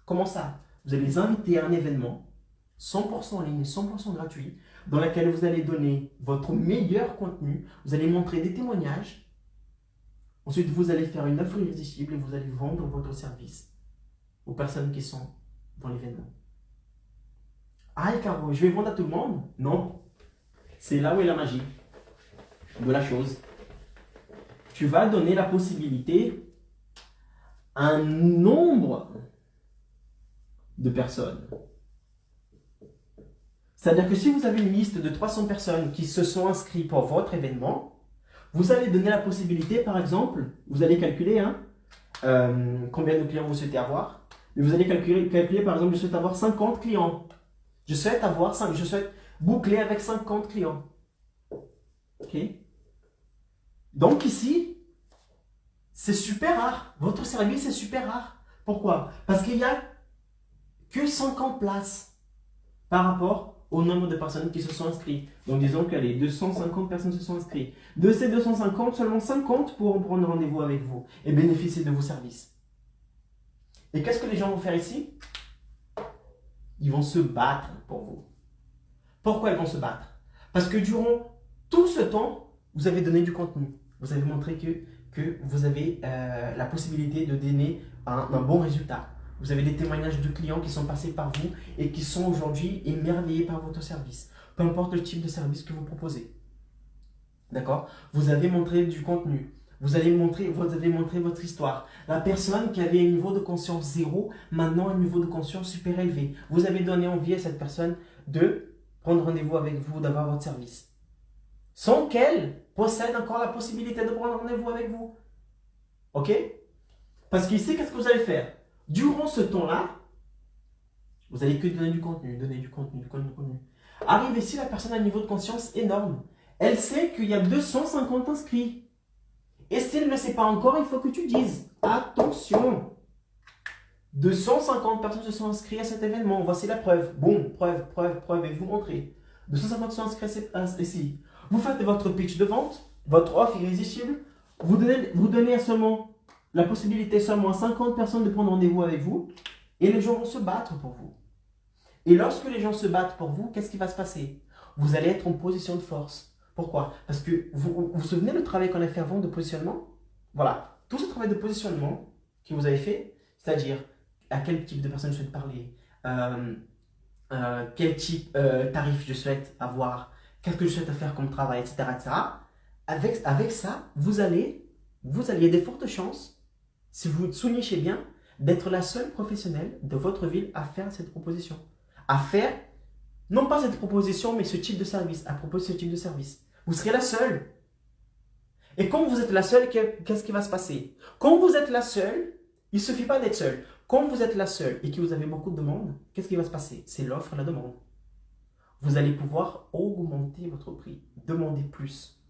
Speaker 1: Comment ça? Vous allez les inviter à un événement 100% en ligne, 100% gratuit, dans lequel vous allez donner votre meilleur contenu, vous allez montrer des témoignages, ensuite vous allez faire une offre irrésistible et vous allez vendre votre service aux personnes qui sont dans l'événement. Ah, Caro, je vais vendre à tout le monde? Non. C'est là où est la magie de la chose. Tu vas donner la possibilité à un nombre de personnes. C'est-à-dire que si vous avez une liste de 300 personnes qui se sont inscrites pour votre événement, vous allez donner la possibilité, par exemple, vous allez calculer combien de clients vous souhaitez avoir, mais vous allez calculer par exemple, je souhaite avoir 50 clients. Je souhaite boucler avec 50 clients. Ok? Donc ici, c'est super rare. Votre service est super rare. Pourquoi? Parce qu'il n'y a que 50 places par rapport au nombre de personnes qui se sont inscrites. Donc disons que les 250 personnes se sont inscrites. De ces 250, seulement 50 pourront prendre rendez-vous avec vous et bénéficier de vos services. Et qu'est-ce que les gens vont faire ici? Ils vont se battre pour vous. Pourquoi ils vont se battre? Parce que durant tout ce temps, vous avez donné du contenu. Vous avez montré que vous avez la possibilité de donner un bon résultat. Vous avez des témoignages de clients qui sont passés par vous et qui sont aujourd'hui émerveillés par votre service. Peu importe le type de service que vous proposez. D'accord? Vous avez montré du contenu. Vous avez montré votre histoire. La personne qui avait un niveau de conscience zéro, maintenant a un niveau de conscience super élevé. Vous avez donné envie à cette personne de prendre rendez-vous avec vous, d'avoir votre service. Sans qu'elle possède encore la possibilité de prendre rendez-vous avec vous. Ok? Parce qu'ici, qu'est-ce que vous allez faire? Durant ce temps-là, vous allez que donner du contenu, du contenu. Arrive ici, la personne a un niveau de conscience énorme. Elle sait qu'il y a 250 inscrits. Et si elle ne sait pas encore, il faut que tu dises, attention, 250 personnes se sont inscrites à cet événement. Voici la preuve. Bon, preuve, et vous montrez. 250 sont inscrits ici. Vous faites votre pitch de vente, votre offre irrésistible. Vous donnez seulement la possibilité seulement à 50 personnes de prendre rendez-vous avec vous. Et les gens vont se battre pour vous. Et lorsque les gens se battent pour vous, qu'est-ce qui va se passer? Vous allez être en position de force. Pourquoi? Parce que vous vous souvenez le travail qu'on a fait avant de positionnement? Voilà. Tout ce travail de positionnement que vous avez fait, c'est-à-dire à quel type de personne je souhaite parler, quel type tarif je souhaite avoir, qu'est-ce que je souhaite faire comme travail, etc. Avec ça, il y a des fortes chances, si vous soulignez bien, d'être la seule professionnelle de votre ville à faire cette proposition. À faire, non pas cette proposition, mais ce type de service, à propos de ce type de service. Vous serez la seule. Et quand vous êtes la seule, qu'est-ce qui va se passer? Quand vous êtes la seule, il ne suffit pas d'être seule. Quand vous êtes la seule et que vous avez beaucoup de demandes, qu'est-ce qui va se passer? C'est l'offre et la demande. Vous allez pouvoir augmenter votre prix. Demandez plus.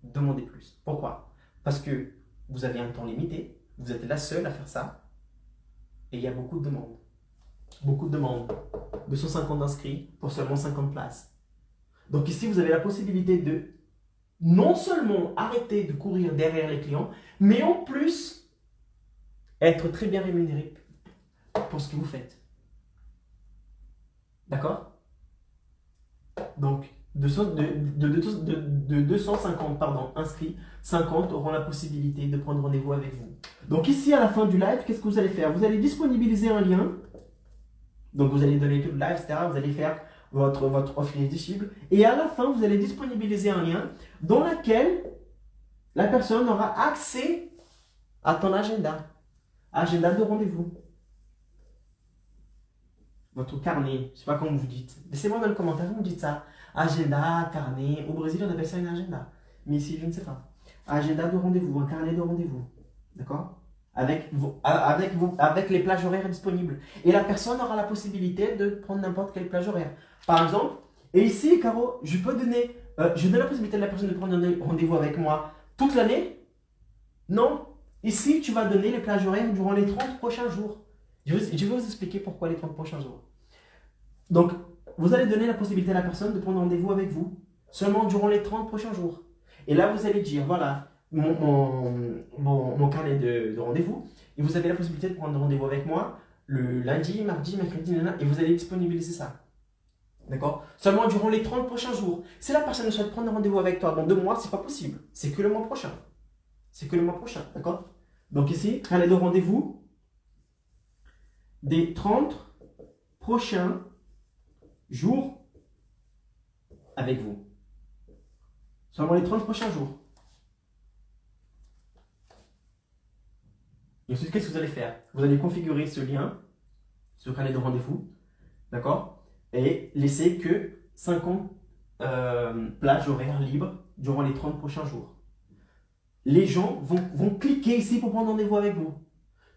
Speaker 1: Demandez plus. Pourquoi? Parce que vous avez un temps limité, vous êtes la seule à faire ça, et il y a beaucoup de demandes. Beaucoup de demandes. 250 inscrits pour seulement 50 places. Donc ici, vous avez la possibilité de non seulement arrêter de courir derrière les clients, mais en plus, être très bien rémunéré pour ce que vous faites. D'accord? Donc, de 250 inscrits, 50 auront la possibilité de prendre rendez-vous avec vous. Donc ici, à la fin du live, qu'est-ce que vous allez faire? Vous allez disponibiliser un lien. Donc, vous allez donner tout le live, etc. Vous allez faire votre offre irrésistible. Et à la fin, vous allez disponibiliser un lien dans lequel la personne aura accès à ton agenda. Agenda de rendez-vous. Votre carnet, je ne sais pas comment vous dites. Laissez-moi dans le commentaire, vous me dites ça. Agenda, carnet. Au Brésil, on appelle ça un agenda. Mais ici, je ne sais pas. Agenda de rendez-vous, un carnet de rendez-vous. D'accord? Avec les plages horaires disponibles. Et la personne aura la possibilité de prendre n'importe quelle plage horaire. Par exemple, et ici, Caro, je donne la possibilité à la personne de prendre un rendez-vous avec moi toute l'année? Non. Ici, tu vas donner les plages horaires durant les 30 prochains jours. Je vais vous expliquer pourquoi les 30 prochains jours. Donc, vous allez donner la possibilité à la personne de prendre rendez-vous avec vous seulement durant les 30 prochains jours. Et là, vous allez dire, voilà, mon carnet de rendez-vous. Et vous avez la possibilité de prendre rendez-vous avec moi le lundi, mardi, mercredi, et vous allez disponibiliser ça. D'accord? Seulement durant les 30 prochains jours. Si la personne souhaite prendre rendez-vous avec toi dans 2 mois, c'est pas possible. C'est que le mois prochain. C'est que le mois prochain. D'accord? Donc ici, carnet de rendez-vous des 30 prochains jours avec vous. Seulement les 30 prochains jours. Et ensuite, qu'est-ce que vous allez faire? Vous allez configurer ce lien, ce carnet de rendez-vous, d'accord? Et laisser que 50 plages horaires libres durant les 30 prochains jours. Les gens vont cliquer ici pour prendre rendez-vous avec vous.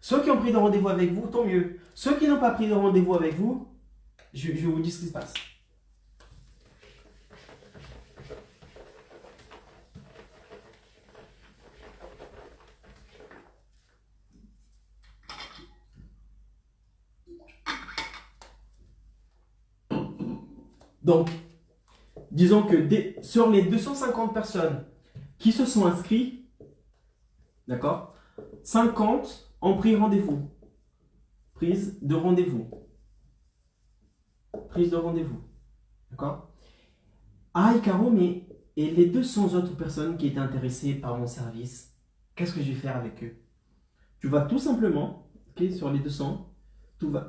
Speaker 1: Ceux qui ont pris de rendez-vous avec vous, tant mieux. Ceux qui n'ont pas pris de rendez-vous avec vous, je vous dis ce qui se passe. Donc, disons que sur les 250 personnes qui se sont inscrites, d'accord, 50 ont pris rendez-vous. Prise de rendez-vous. Prise de rendez-vous. D'accord? Ah, Caro, mais Et les 200 autres personnes qui étaient intéressées par mon service, qu'est-ce que je vais faire avec eux? Tu vas tout simplement, ok, sur les 200,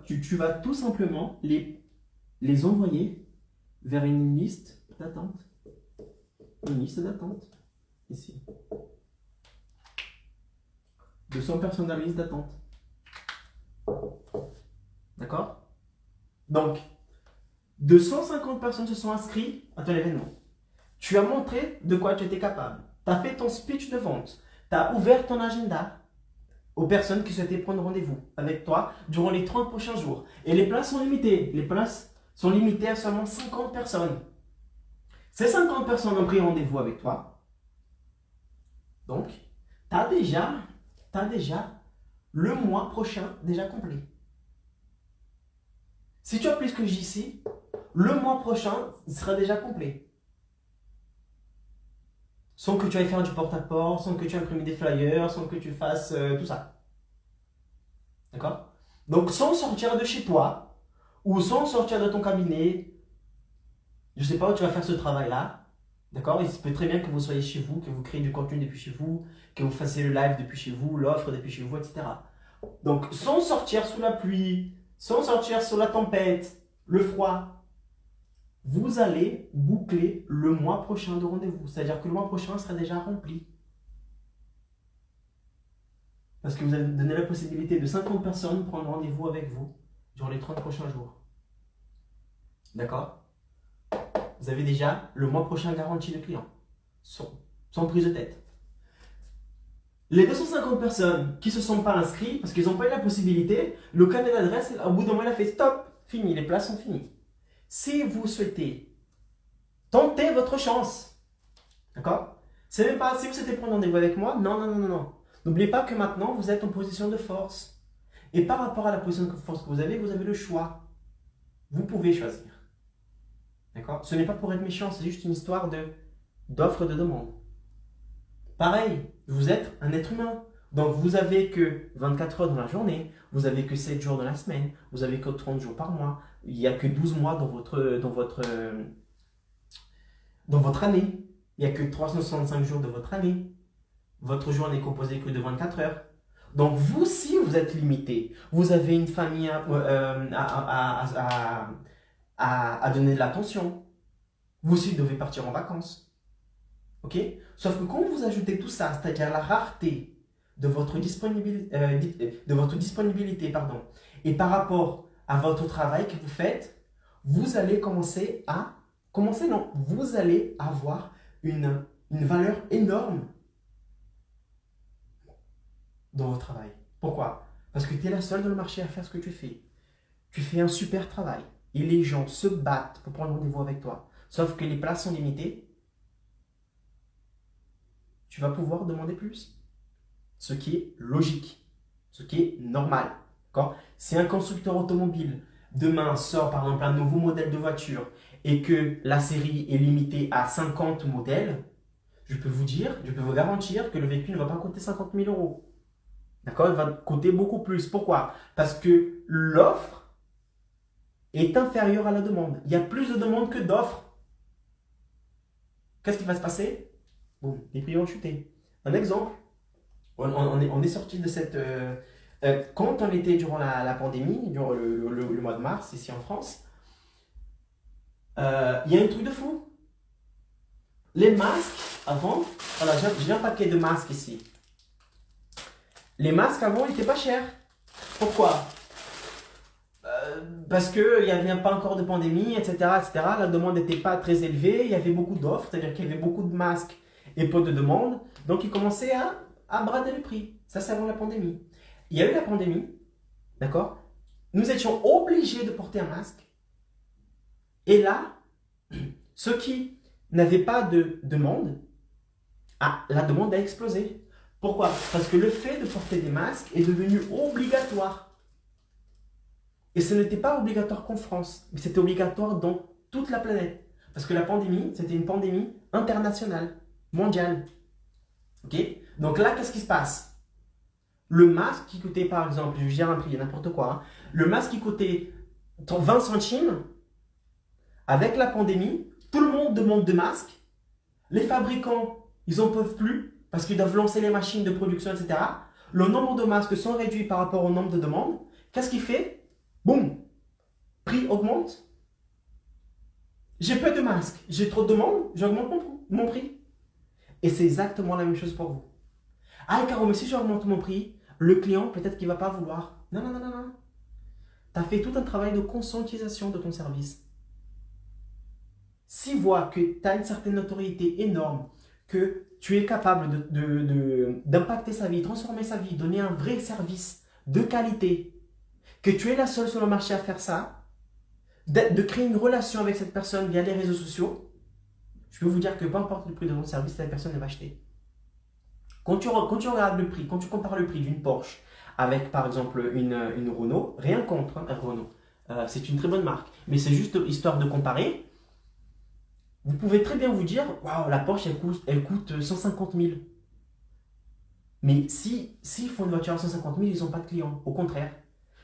Speaker 1: tu vas tout simplement les envoyer vers une liste d'attente. Une liste d'attente. Ici. 200 personnes dans la liste d'attente. D'accord? Donc, 250 personnes se sont inscrites à ton événement. Tu as montré de quoi tu étais capable. Tu as fait ton speech de vente. Tu as ouvert ton agenda aux personnes qui souhaitaient prendre rendez-vous avec toi durant les 30 prochains jours. Et les places sont limitées. Les places sont limitées à seulement 50 personnes. Ces 50 personnes ont pris rendez-vous avec toi. Donc, tu as déjà le mois prochain déjà complet. Si tu appliques ce que je dis ici, le mois prochain sera déjà complet. Sans que tu ailles faire du porte-à-porte, sans que tu imprimes des flyers, sans que tu fasses tout ça. D'accord? Donc, sans sortir de chez toi, ou sans sortir de ton cabinet, je ne sais pas où tu vas faire ce travail-là. D'accord? Il se peut très bien que vous soyez chez vous, que vous créez du contenu depuis chez vous, que vous fassiez le live depuis chez vous, l'offre depuis chez vous, etc. Donc, sans sortir sous la pluie, sans sortir sous la tempête, le froid, vous allez boucler le mois prochain de rendez-vous. C'est-à-dire que le mois prochain sera déjà rempli. Parce que vous avez donné la possibilité de 50 personnes de prendre rendez-vous avec vous durant les 30 prochains jours. D'accord? Vous avez déjà le mois prochain garanti de clients. Sans prise de tête. Les 250 personnes qui ne se sont pas inscrites, parce qu'ils n'ont pas eu la possibilité, le carnet d'adresse, au bout d'un moment, il a fait stop, fini, les places sont finies. Si vous souhaitez tenter votre chance, d'accord? C'est même pas si vous souhaitez prendre rendez-vous avec moi, non. N'oubliez pas que maintenant, vous êtes en position de force. Et par rapport à la position de force que vous avez le choix. Vous pouvez choisir. D'accord? Ce n'est pas pour être méchant, c'est juste une histoire d'offre de demande. Pareil, vous êtes un être humain. Donc, vous avez que 24 heures dans la journée, vous avez que 7 jours dans la semaine, vous avez que 30 jours par mois, il n'y a que 12 mois dans votre année, il n'y a que 365 jours de votre année. Votre journée n'est composée que de 24 heures. Donc, vous aussi, vous êtes limité. Vous avez une famille à donner de l'attention. Vous aussi devez partir en vacances. Ok? Sauf que quand vous ajoutez tout ça, c'est-à-dire la rareté de votre disponibilité, et par rapport à votre travail que vous faites, vous allez vous allez avoir une valeur énorme dans votre travail. Pourquoi? Parce que tu es la seule dans le marché à faire ce que tu fais. Tu fais un super travail et les gens se battent pour prendre rendez-vous avec toi. Sauf que les places sont limitées. Tu vas pouvoir demander plus. Ce qui est logique, ce qui est normal. Si un constructeur automobile demain sort par exemple un nouveau modèle de voiture et que la série est limitée à 50 modèles, je peux vous garantir que le véhicule ne va pas coûter 50 000 euros. D'accord? Il va coûter beaucoup plus. Pourquoi? Parce que l'offre est inférieure à la demande. Il y a plus de demandes que d'offres. Qu'est-ce qui va se passer? Bon, les prix vont chuter. Un exemple, on est sorti de cette... quand on était durant la pandémie, durant le mois de mars, ici en France, il y a un truc de fou. Les masques, avant, voilà, j'ai un paquet de masques ici. Les masques avant, ils n'étaient pas chers. Pourquoi? Parce qu'il n'y avait pas encore de pandémie, etc., etc. La demande n'était pas très élevée, il y avait beaucoup d'offres, c'est-à-dire qu'il y avait beaucoup de masques et peu de demandes. Donc, ils commençaient à brader le prix. Ça, c'est avant la pandémie. Il y a eu la pandémie, d'accord? Nous étions obligés de porter un masque. Et là, ceux qui n'avaient pas de demande, la demande a explosé. Pourquoi? Parce que le fait de porter des masques est devenu obligatoire. Et ce n'était pas obligatoire qu'en France, mais c'était obligatoire dans toute la planète. Parce que la pandémie, c'était une pandémie internationale, mondiale. Ok? Donc là, qu'est-ce qui se passe? Le masque qui coûtait, par exemple, je gère un prix, n'importe quoi, le masque qui coûtait 20 centimes, avec la pandémie, tout le monde demande de masques. Les fabricants, ils n'en peuvent plus parce qu'ils doivent lancer les machines de production, etc. Le nombre de masques sont réduits par rapport au nombre de demandes. Qu'est-ce qu'il fait? Boum! Prix augmente. J'ai peu de masques, j'ai trop de demandes, j'augmente mon prix. Et c'est exactement la même chose pour vous. Ah, Caro, mais si j'augmente mon prix, le client, peut-être qu'il ne va pas vouloir. Non, non, non, non, non. Tu as fait tout un travail de conscientisation de ton service. S'il voit que tu as une certaine notoriété énorme, que tu es capable d'impacter sa vie, transformer sa vie, donner un vrai service de qualité, que tu es la seule sur le marché à faire ça, de créer une relation avec cette personne via les réseaux sociaux, je peux vous dire que peu importe le prix de ton service, cette personne va acheter. Quand tu regardes le prix, quand tu compares le prix d'une Porsche avec par exemple une Renault, rien contre un Renault, c'est une très bonne marque, mais c'est juste histoire de comparer. Vous pouvez très bien vous dire, waouh, la Porsche elle coûte 150 000. Mais s'ils font une voiture à 150 000, ils n'ont pas de clients. Au contraire,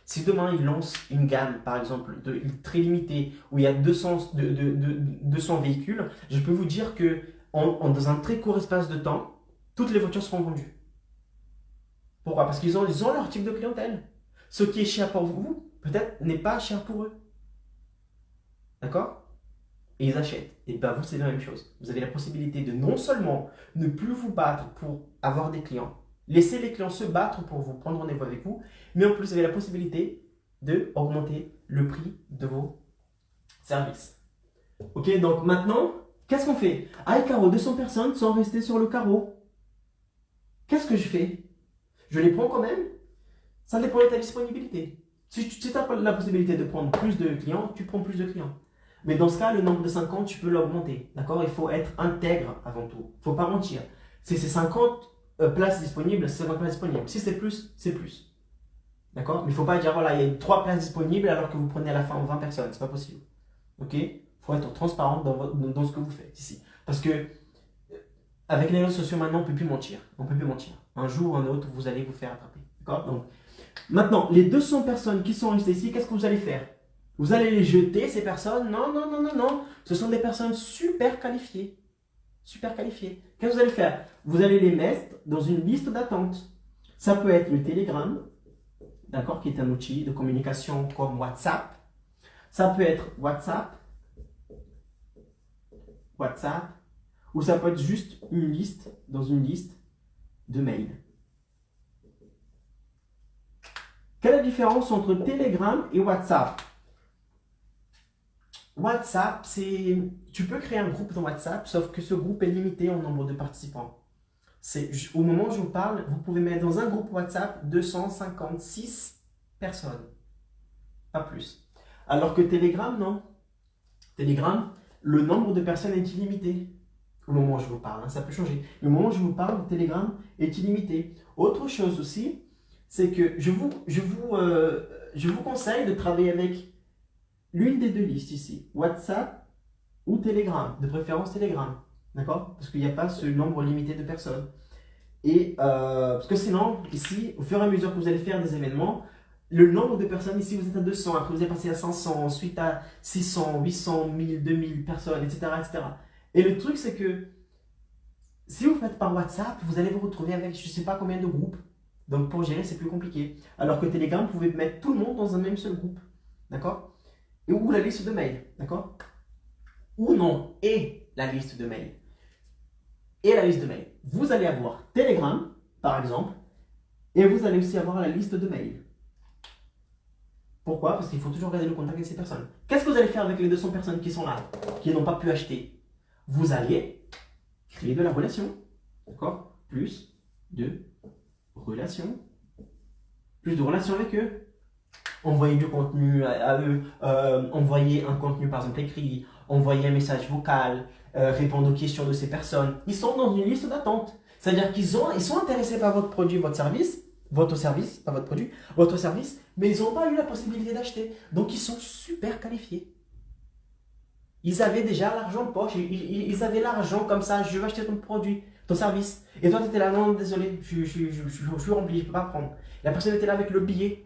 Speaker 1: si demain ils lancent une gamme, par exemple, très limitée, où il y a 200 véhicules, je peux vous dire que dans un très court espace de temps, toutes les voitures seront vendues. Pourquoi? Parce qu'ils ont leur type de clientèle. Ce qui est cher pour vous, peut-être, n'est pas cher pour eux. D'accord? Et ils achètent. Et bien vous, c'est la même chose. Vous avez la possibilité de non seulement ne plus vous battre pour avoir des clients, laisser les clients se battre pour vous prendre rendez-vous avec vous, mais en plus, vous avez la possibilité d'augmenter le prix de vos services. Ok, donc maintenant, qu'est-ce qu'on fait? Ah, Caro, 200 personnes sont restées sur le carreau. Qu'est-ce que je fais? Je les prends quand même? Ça dépend de ta disponibilité. Si tu as la possibilité de prendre plus de clients, tu prends plus de clients. Mais dans ce cas, le nombre de 50, tu peux l'augmenter. D'accord? Il faut être intègre avant tout. Il ne faut pas mentir. Si c'est 50 places disponibles, c'est 50 places disponibles. Si c'est plus, c'est plus. D'accord? Mais il ne faut pas dire, voilà, il y a 3 places disponibles alors que vous prenez à la fin 20 personnes. Ce n'est pas possible. Ok? Il faut être transparent dans ce que vous faites ici. Parce que avec les réseaux sociaux maintenant, on ne peut plus mentir. On ne peut plus mentir. Un jour ou un autre, vous allez vous faire attraper. D'accord? Donc, maintenant, les 200 personnes qui sont restées ici, qu'est-ce que vous allez faire? Vous allez les jeter, ces personnes? Non, non, non, non, non. Ce sont des personnes super qualifiées. Super qualifiées. Qu'est-ce que vous allez faire? Vous allez les mettre dans une liste d'attente. Ça peut être le Telegram, d'accord, qui est un outil de communication comme WhatsApp. Ça peut être WhatsApp, ou ça peut être juste une liste, dans une liste de mails. Quelle est la différence entre Telegram et WhatsApp? WhatsApp, tu peux créer un groupe dans WhatsApp, sauf que ce groupe est limité en nombre de participants. Au moment où je vous parle, vous pouvez mettre dans un groupe WhatsApp 256 personnes, pas plus. Alors que Telegram, non. Telegram, le nombre de personnes est illimité. Au moment où je vous parle, ça peut changer. Mais au moment où je vous parle, Telegram est illimité. Autre chose aussi, c'est que je vous conseille de travailler avec l'une des deux listes ici, WhatsApp ou Telegram, de préférence Telegram, d'accord? Parce qu'il n'y a pas ce nombre limité de personnes. Et parce que sinon, ici, au fur et à mesure que vous allez faire des événements, le nombre de personnes, ici vous êtes à 200, après vous allez passer à 500, ensuite à 600, 800, 1000, 2000 personnes, etc., etc. Et le truc, c'est que si vous faites par WhatsApp, vous allez vous retrouver avec je ne sais pas combien de groupes. Donc pour gérer, c'est plus compliqué. Alors que Telegram, vous pouvez mettre tout le monde dans un même seul groupe, d'accord? Ou la liste de mails, d'accord? Ou non, et la liste de mails. Et la liste de mails. Vous allez avoir Telegram, par exemple, et vous allez aussi avoir la liste de mails. Pourquoi? Parce qu'il faut toujours garder le contact avec ces personnes. Qu'est-ce que vous allez faire avec les 200 personnes qui sont là, qui n'ont pas pu acheter? Vous allez créer de la relation, d'accord? Plus de relations. Plus de relations avec eux. Envoyer du contenu à eux, envoyer un contenu par exemple écrit, envoyer un message vocal, répondre aux questions de ces personnes. Ils sont dans une liste d'attente. C'est-à-dire qu'ils sont intéressés par votre produit, votre service, pas votre produit, votre service, mais ils n'ont pas eu la possibilité d'acheter. Donc ils sont super qualifiés. Ils avaient déjà l'argent en poche, ils avaient l'argent comme ça, je veux acheter ton produit, ton service. Et toi tu étais là, non, désolé, je suis rempli, je ne peux pas prendre. La personne était là avec le billet.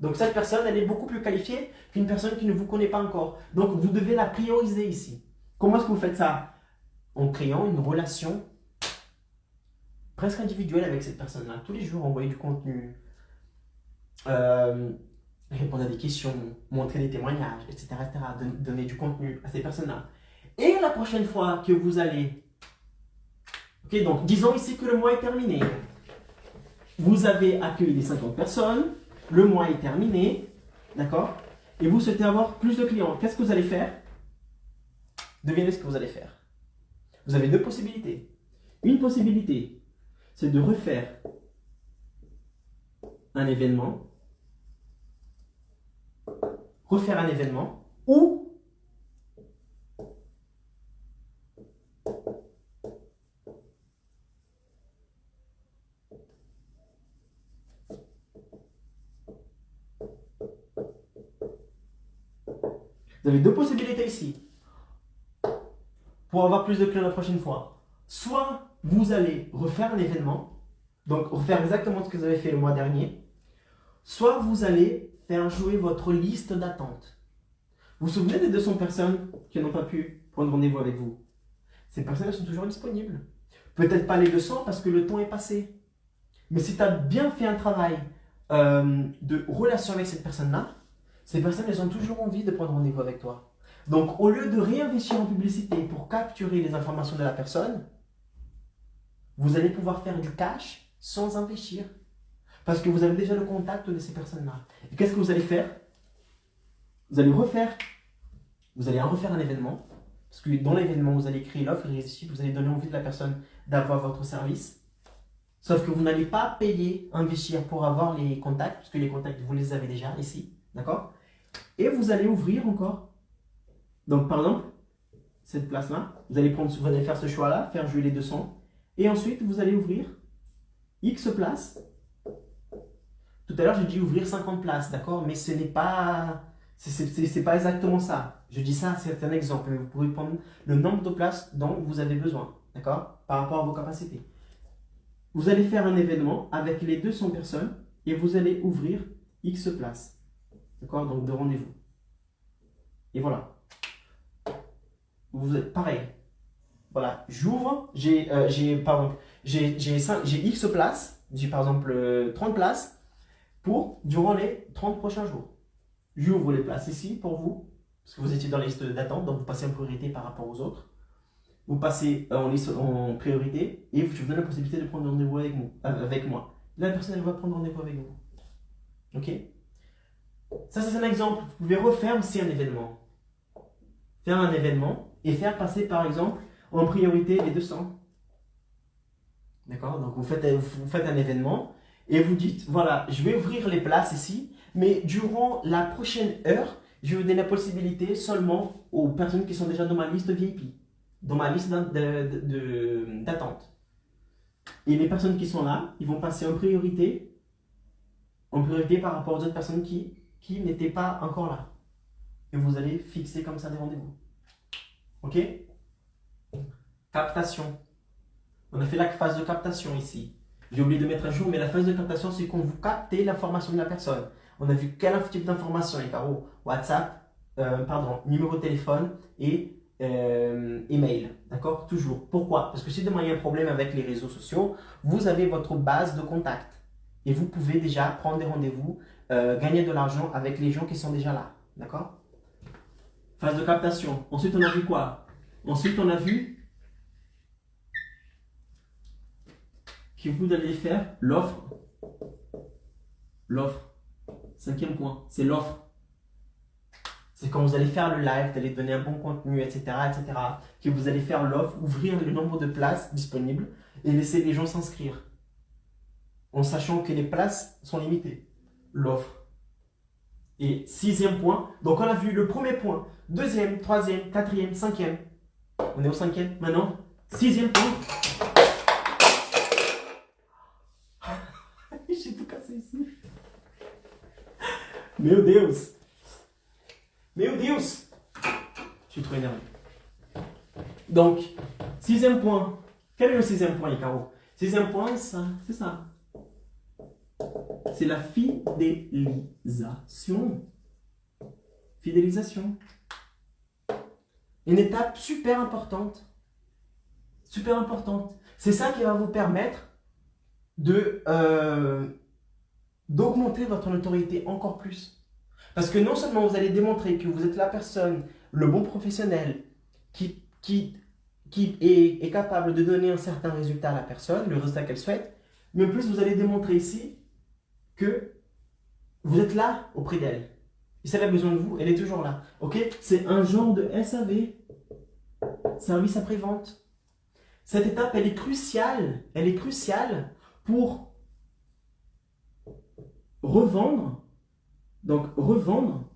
Speaker 1: Donc cette personne, elle est beaucoup plus qualifiée qu'une personne qui ne vous connaît pas encore. Donc vous devez la prioriser ici. Comment est-ce que vous faites ça? en créant une relation presque individuelle avec cette personne-là. Tous les jours, envoyer du contenu, répondre à des questions, montrer des témoignages, etc. Donner du contenu à ces personnes-là. Et la prochaine fois que vous allez... Ok, donc disons ici que le mois est terminé. Vous avez accueilli les 50 personnes, le mois est terminé, d'accord? Et vous souhaitez avoir plus de clients. Qu'est-ce que vous allez faire? Devinez ce que vous allez faire. Vous avez deux possibilités. Une possibilité, c'est de refaire un événement, ou vous avez deux possibilités ici pour avoir plus de clients la prochaine fois. Soit vous allez refaire un événement, donc refaire exactement ce que vous avez fait le mois dernier, soit vous allez faire jouer votre liste d'attente. Vous vous souvenez des 200 personnes qui n'ont pas pu prendre rendez-vous avec vous? Ces personnes elles sont toujours disponibles. Peut-être pas les 200 parce que le temps est passé. Mais si tu as bien fait un travail de relation avec cette personne-là, ces personnes elles ont toujours envie de prendre rendez-vous avec toi. Donc au lieu de réinvestir en publicité pour capturer les informations de la personne, vous allez pouvoir faire du cash sans investir. Parce que vous avez déjà le contact de ces personnes-là. Et qu'est-ce que vous allez faire? Vous allez refaire un événement. Parce que dans l'événement, vous allez créer l'offre irrésistible, vous allez donner envie de la personne d'avoir votre service. Sauf que vous n'allez pas payer, investir pour avoir les contacts, parce que les contacts, vous les avez déjà ici. D'accord? Et vous allez ouvrir encore. Donc par exemple, cette place-là, vous allez faire ce choix-là, faire jouer les 200. Et ensuite, vous allez ouvrir X places. Tout à l'heure, j'ai dit ouvrir 50 places, d'accord? Mais ce n'est pas... C'est pas exactement ça. Je dis ça, c'est un exemple. Mais vous pouvez prendre le nombre de places dont vous avez besoin, d'accord? Par rapport à vos capacités. Vous allez faire un événement avec les 200 personnes et vous allez ouvrir X places, d'accord? Donc de rendez-vous. Et voilà. Vous êtes pareil. Voilà, j'ouvre, j'ai X places, j'ai par exemple 30 places pour durant les 30 prochains jours. J'ouvre les places ici pour vous, parce que vous étiez dans la liste d'attente, donc vous passez en priorité par rapport aux autres. Vous passez en priorité et je vous donne la possibilité de prendre rendez-vous avec moi. La personne elle va prendre rendez-vous avec vous. Ok? Ça c'est un exemple. Vous pouvez refaire aussi un événement. Faire un événement et faire passer par exemple en priorité les 200. D'accord? Donc vous faites un événement et vous dites, voilà, je vais ouvrir les places ici, mais durant la prochaine heure, je vais donner la possibilité seulement aux personnes qui sont déjà dans ma liste VIP, dans ma liste d'attente. Et les personnes qui sont là, ils vont passer en priorité par rapport aux autres personnes qui n'étaient pas encore là. Et vous allez fixer comme ça des rendez-vous. Ok? Captation. On a fait la phase de captation ici. J'ai oublié de mettre à jour, mais la phase de captation, c'est quand vous captez l'information de la personne. On a vu quel type d'information, Caro? WhatsApp, numéro de téléphone et email. D'accord? Toujours. Pourquoi? Parce que si demain il y a un problème avec les réseaux sociaux, vous avez votre base de contact. Et vous pouvez déjà prendre des rendez-vous, gagner de l'argent avec les gens qui sont déjà là. D'accord? Phase de captation. Ensuite, on a vu quoi? Ensuite, on a vu que vous allez faire l'offre. L'offre. 5e point, c'est l'offre. C'est quand vous allez faire le live, vous allez donner un bon contenu, etc., que vous allez faire l'offre, ouvrir le nombre de places disponibles et laisser les gens s'inscrire. En sachant que les places sont limitées. L'offre. Et 6e point, donc on a vu le premier point, 2e, 3e, 4e, 5e. On est au 5e maintenant. 6e point. J'ai tout cassé ici. Meu Deus! Meu Deus! Je suis trop énervé. Donc, 6e point. Quel est le 6e point, Icaro? 6e point, c'est ça. C'est la fidélisation. Fidélisation. Une étape super importante. super importante. C'est ça qui va vous permettre d'augmenter votre notoriété encore plus. Parce que non seulement vous allez démontrer que vous êtes la personne, le bon professionnel qui est capable de donner un certain résultat à la personne, le résultat qu'elle souhaite, mais en plus vous allez démontrer ici que vous êtes là auprès d'elle. Et si elle a besoin de vous, elle est toujours là. Ok? C'est un genre de SAV, service après-vente. Cette étape, elle est cruciale. Elle est cruciale pour revendre. Donc, revendre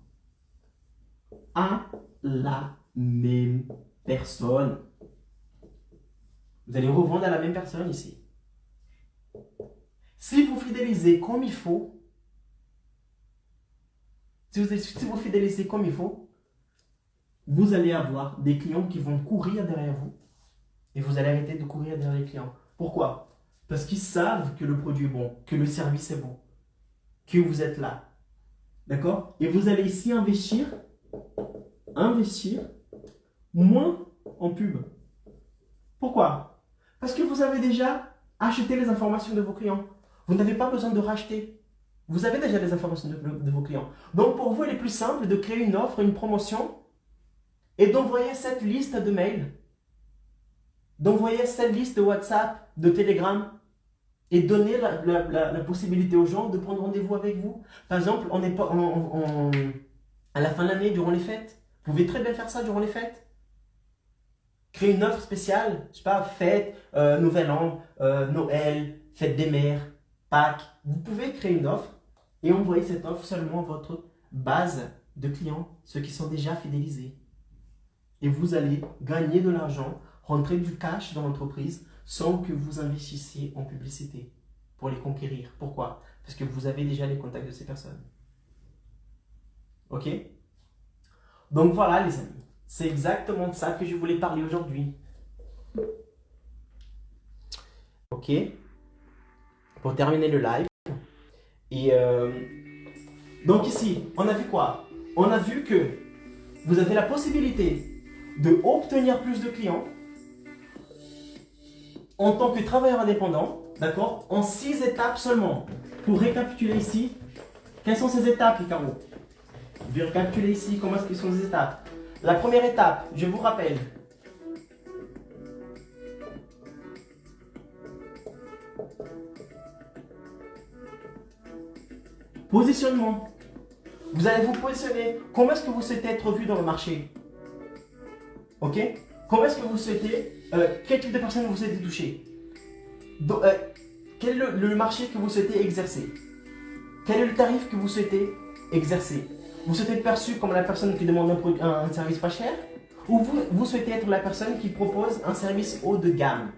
Speaker 1: à la même personne. Vous allez revendre à la même personne ici. Si vous fidélisez comme il faut, si vous fidélisez comme il faut, vous allez avoir des clients qui vont courir derrière vous et vous allez arrêter de courir derrière les clients. Pourquoi? Parce qu'ils savent que le produit est bon, que le service est bon, que vous êtes là. D'accord? Et vous allez ici investir moins en pub. Pourquoi? Parce que vous avez déjà acheté les informations de vos clients. Vous n'avez pas besoin de racheter. Vous avez déjà les informations de vos clients. Donc pour vous, il est plus simple de créer une offre, une promotion et d'envoyer cette liste de mails, d'envoyer cette liste de WhatsApp, de Telegram et donner la possibilité aux gens de prendre rendez-vous avec vous. Par exemple, on n'est pas à la fin de l'année, durant les fêtes. Vous pouvez très bien faire ça durant les fêtes. Créer une offre spéciale, je sais pas, fête, Nouvel An, Noël, fête des mères, Pâques. Vous pouvez créer une offre et envoyer cette offre seulement à votre base de clients, ceux qui sont déjà fidélisés. Et vous allez gagner de l'argent, rentrer du cash dans l'entreprise sans que vous investissiez en publicité pour les conquérir. Pourquoi? Parce que vous avez déjà les contacts de ces personnes. Ok? Donc voilà les amis, c'est exactement de ça que je voulais parler aujourd'hui. Ok? Pour terminer le live. Et donc ici, on a vu quoi? On a vu que vous avez la possibilité de obtenir plus de clients en tant que travailleur indépendant, d'accord? En 6 étapes seulement. Pour récapituler ici, quelles sont ces étapes, Ricardo? Je vais récapituler ici comment est-ce que sont les étapes. La première étape, je vous rappelle. Positionnement. Vous allez vous positionner. Comment est-ce que vous souhaitez être vu dans le marché? Ok? Comment est-ce que vous souhaitez, quel type de personnes vous souhaitez toucher? Donc, quel est le marché que vous souhaitez exercer? Quel est le tarif que vous souhaitez exercer? Vous souhaitez être perçu comme la personne qui demande un service pas cher? Ou vous souhaitez être la personne qui propose un service haut de gamme?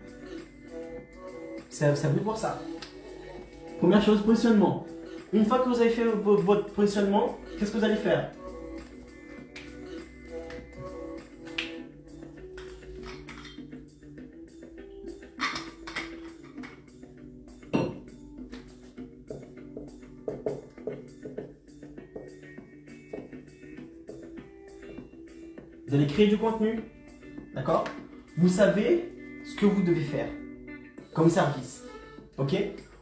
Speaker 1: C'est à vous de voir ça. Première chose, positionnement. Une fois que vous avez fait votre positionnement, qu'est-ce que vous allez faire? Vous allez créer du contenu, d'accord? Vous savez ce que vous devez faire comme service, ok?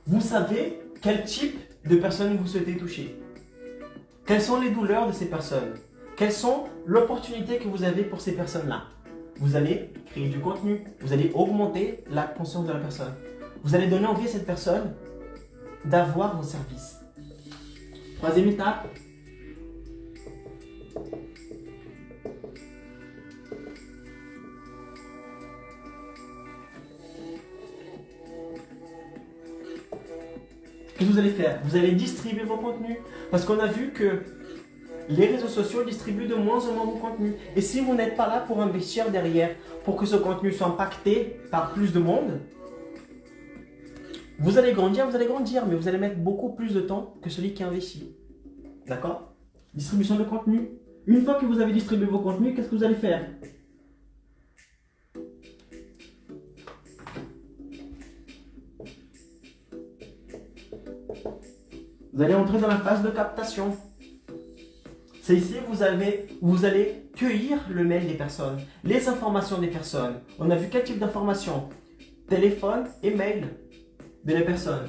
Speaker 1: Vous savez quel type de personnes vous souhaitez toucher. Quelles sont les douleurs de ces personnes? Quelles sont l'opportunité que vous avez pour ces personnes-là? Vous allez créer du contenu, vous allez augmenter la conscience de la personne. Vous allez donner envie à cette personne d'avoir vos services. Troisième étape. Qu'est-ce que vous allez faire? Vous allez distribuer vos contenus. Parce qu'on a vu que les réseaux sociaux distribuent de moins en moins vos contenus. Et si vous n'êtes pas là pour investir derrière, pour que ce contenu soit impacté par plus de monde, vous allez grandir, mais vous allez mettre beaucoup plus de temps que celui qui investit. D'accord? Distribution de contenu. Une fois que vous avez distribué vos contenus, qu'est-ce que vous allez faire? Vous allez entrer dans la phase de captation. C'est ici vous allez cueillir le mail des personnes, les informations des personnes. On a vu quel type d'informations? Téléphone et mail de la personne.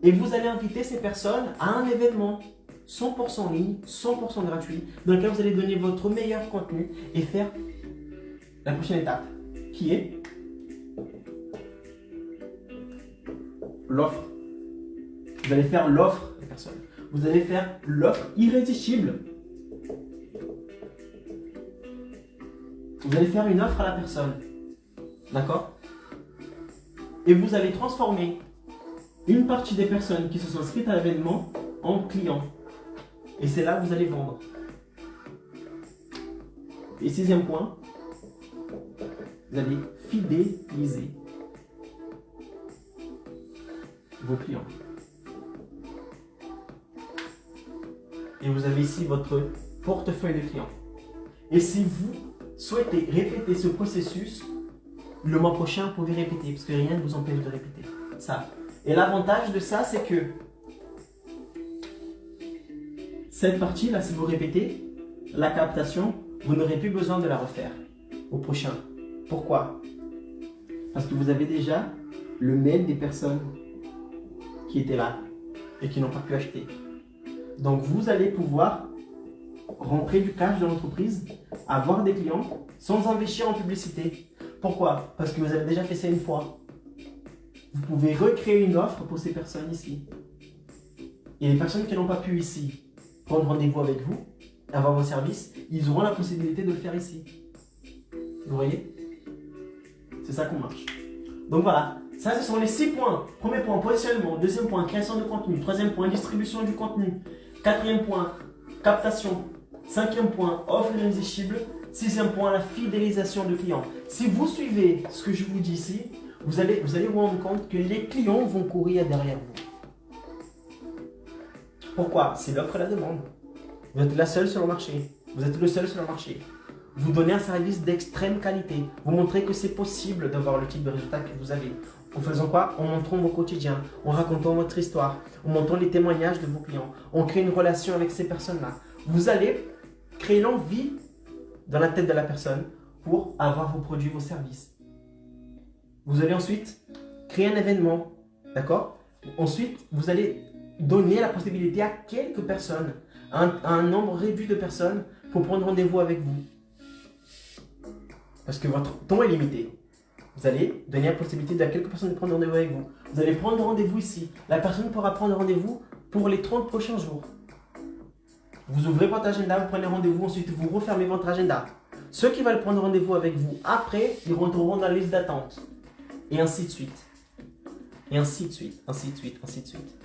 Speaker 1: Et vous allez inviter ces personnes à un événement 100% en ligne, 100% gratuit, dans lequel vous allez donner votre meilleur contenu et faire la prochaine étape, qui est l'offre. Vous allez faire l'offre des personnes. Vous allez faire l'offre irrésistible. Vous allez faire une offre à la personne. D'accord? Et vous allez transformer une partie des personnes qui se sont inscrites à l'événement en clients. Et c'est là que vous allez vendre. Et sixième point, vous allez fidéliser vos clients. Et vous avez ici votre portefeuille de clients. Et si vous souhaitez répéter ce processus, le mois prochain, vous pouvez répéter, parce que rien ne vous empêche de répéter ça. Et l'avantage de ça, c'est que cette partie-là, si vous répétez, la captation, vous n'aurez plus besoin de la refaire au prochain. Pourquoi? Parce que vous avez déjà le mail des personnes qui étaient là et qui n'ont pas pu acheter. Donc, vous allez pouvoir rentrer du cash dans l'entreprise, avoir des clients sans investir en publicité. Pourquoi? Parce que vous avez déjà fait ça une fois. Vous pouvez recréer une offre pour ces personnes ici. Et les personnes qui n'ont pas pu ici prendre rendez-vous avec vous, avoir vos services, ils auront la possibilité de le faire ici. Vous voyez? C'est ça qu'on marche. Donc voilà, ça ce sont les 6 points. Premier point, positionnement. Deuxième point, création de contenu. Troisième point, distribution du contenu. Quatrième point, captation. Cinquième point, offre irrésistible. Sixième point, la fidélisation de clients. Si vous suivez ce que je vous dis ici, vous allez vous rendre compte que les clients vont courir derrière vous. Pourquoi? C'est l'offre et la demande. Vous êtes la seule sur le marché. Vous êtes le seul sur le marché. Vous donnez un service d'extrême qualité. Vous montrez que c'est possible d'avoir le type de résultat que vous avez. En faisant quoi? En montrant vos quotidiens, en racontant votre histoire, en montrant les témoignages de vos clients. On crée une relation avec ces personnes-là. Vous allez créer l'envie dans la tête de la personne pour avoir vos produits, vos services. Vous allez ensuite créer un événement, d'accord? Ensuite, vous allez donner la possibilité à quelques personnes, à un nombre réduit de personnes, pour prendre rendez-vous avec vous. Parce que votre temps est limité. Vous allez donner la possibilité à quelques personnes de prendre rendez-vous avec vous. Vous allez prendre rendez-vous ici. La personne pourra prendre rendez-vous pour les 30 prochains jours. Vous ouvrez votre agenda, vous prenez rendez-vous, ensuite vous refermez votre agenda. Ceux qui veulent prendre rendez-vous avec vous après, ils rentreront dans la liste d'attente. Et ainsi de suite. Et ainsi de suite, ainsi de suite, ainsi de suite.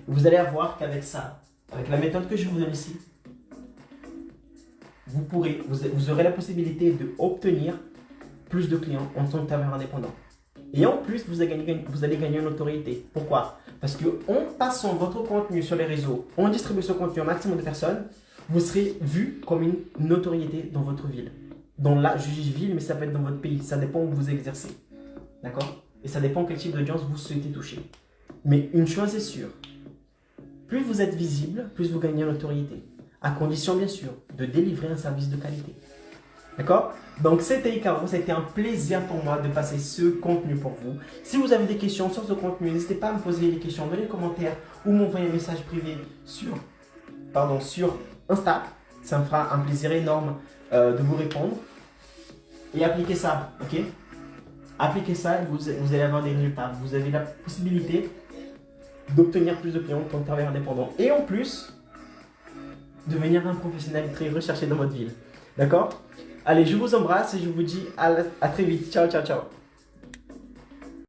Speaker 1: Vous allez voir qu'avec ça, avec la méthode que je vous donne ici, vous aurez la possibilité d'obtenir plus de clients en tant que travailleur indépendant. Et en plus, vous allez gagner une notoriété. Pourquoi? Parce qu'en passant votre contenu sur les réseaux, en distribuant ce contenu au maximum de personnes, vous serez vu comme une notoriété dans votre ville. Je dis ville, mais ça peut être dans votre pays. Ça dépend où vous exercez. D'accord? Et ça dépend quel type d'audience vous souhaitez toucher. Mais une chose est sûre, plus vous êtes visible, plus vous gagnez en notoriété. À condition, bien sûr, de délivrer un service de qualité. D'accord? Donc, c'était Icaro. C'était un plaisir pour moi de passer ce contenu pour vous. Si vous avez des questions sur ce contenu, n'hésitez pas à me poser les questions dans les commentaires ou m'envoyer un message privé sur Insta. Ça me fera un plaisir énorme de vous répondre. Et appliquez ça, ok? Appliquez ça et vous allez avoir des résultats. Vous avez la possibilité d'obtenir plus de clients en tant que travailleur indépendant. Et en plus, devenir un professionnel très recherché dans votre ville. D'accord? Allez, je vous embrasse et je vous dis à très vite. Ciao, ciao, ciao.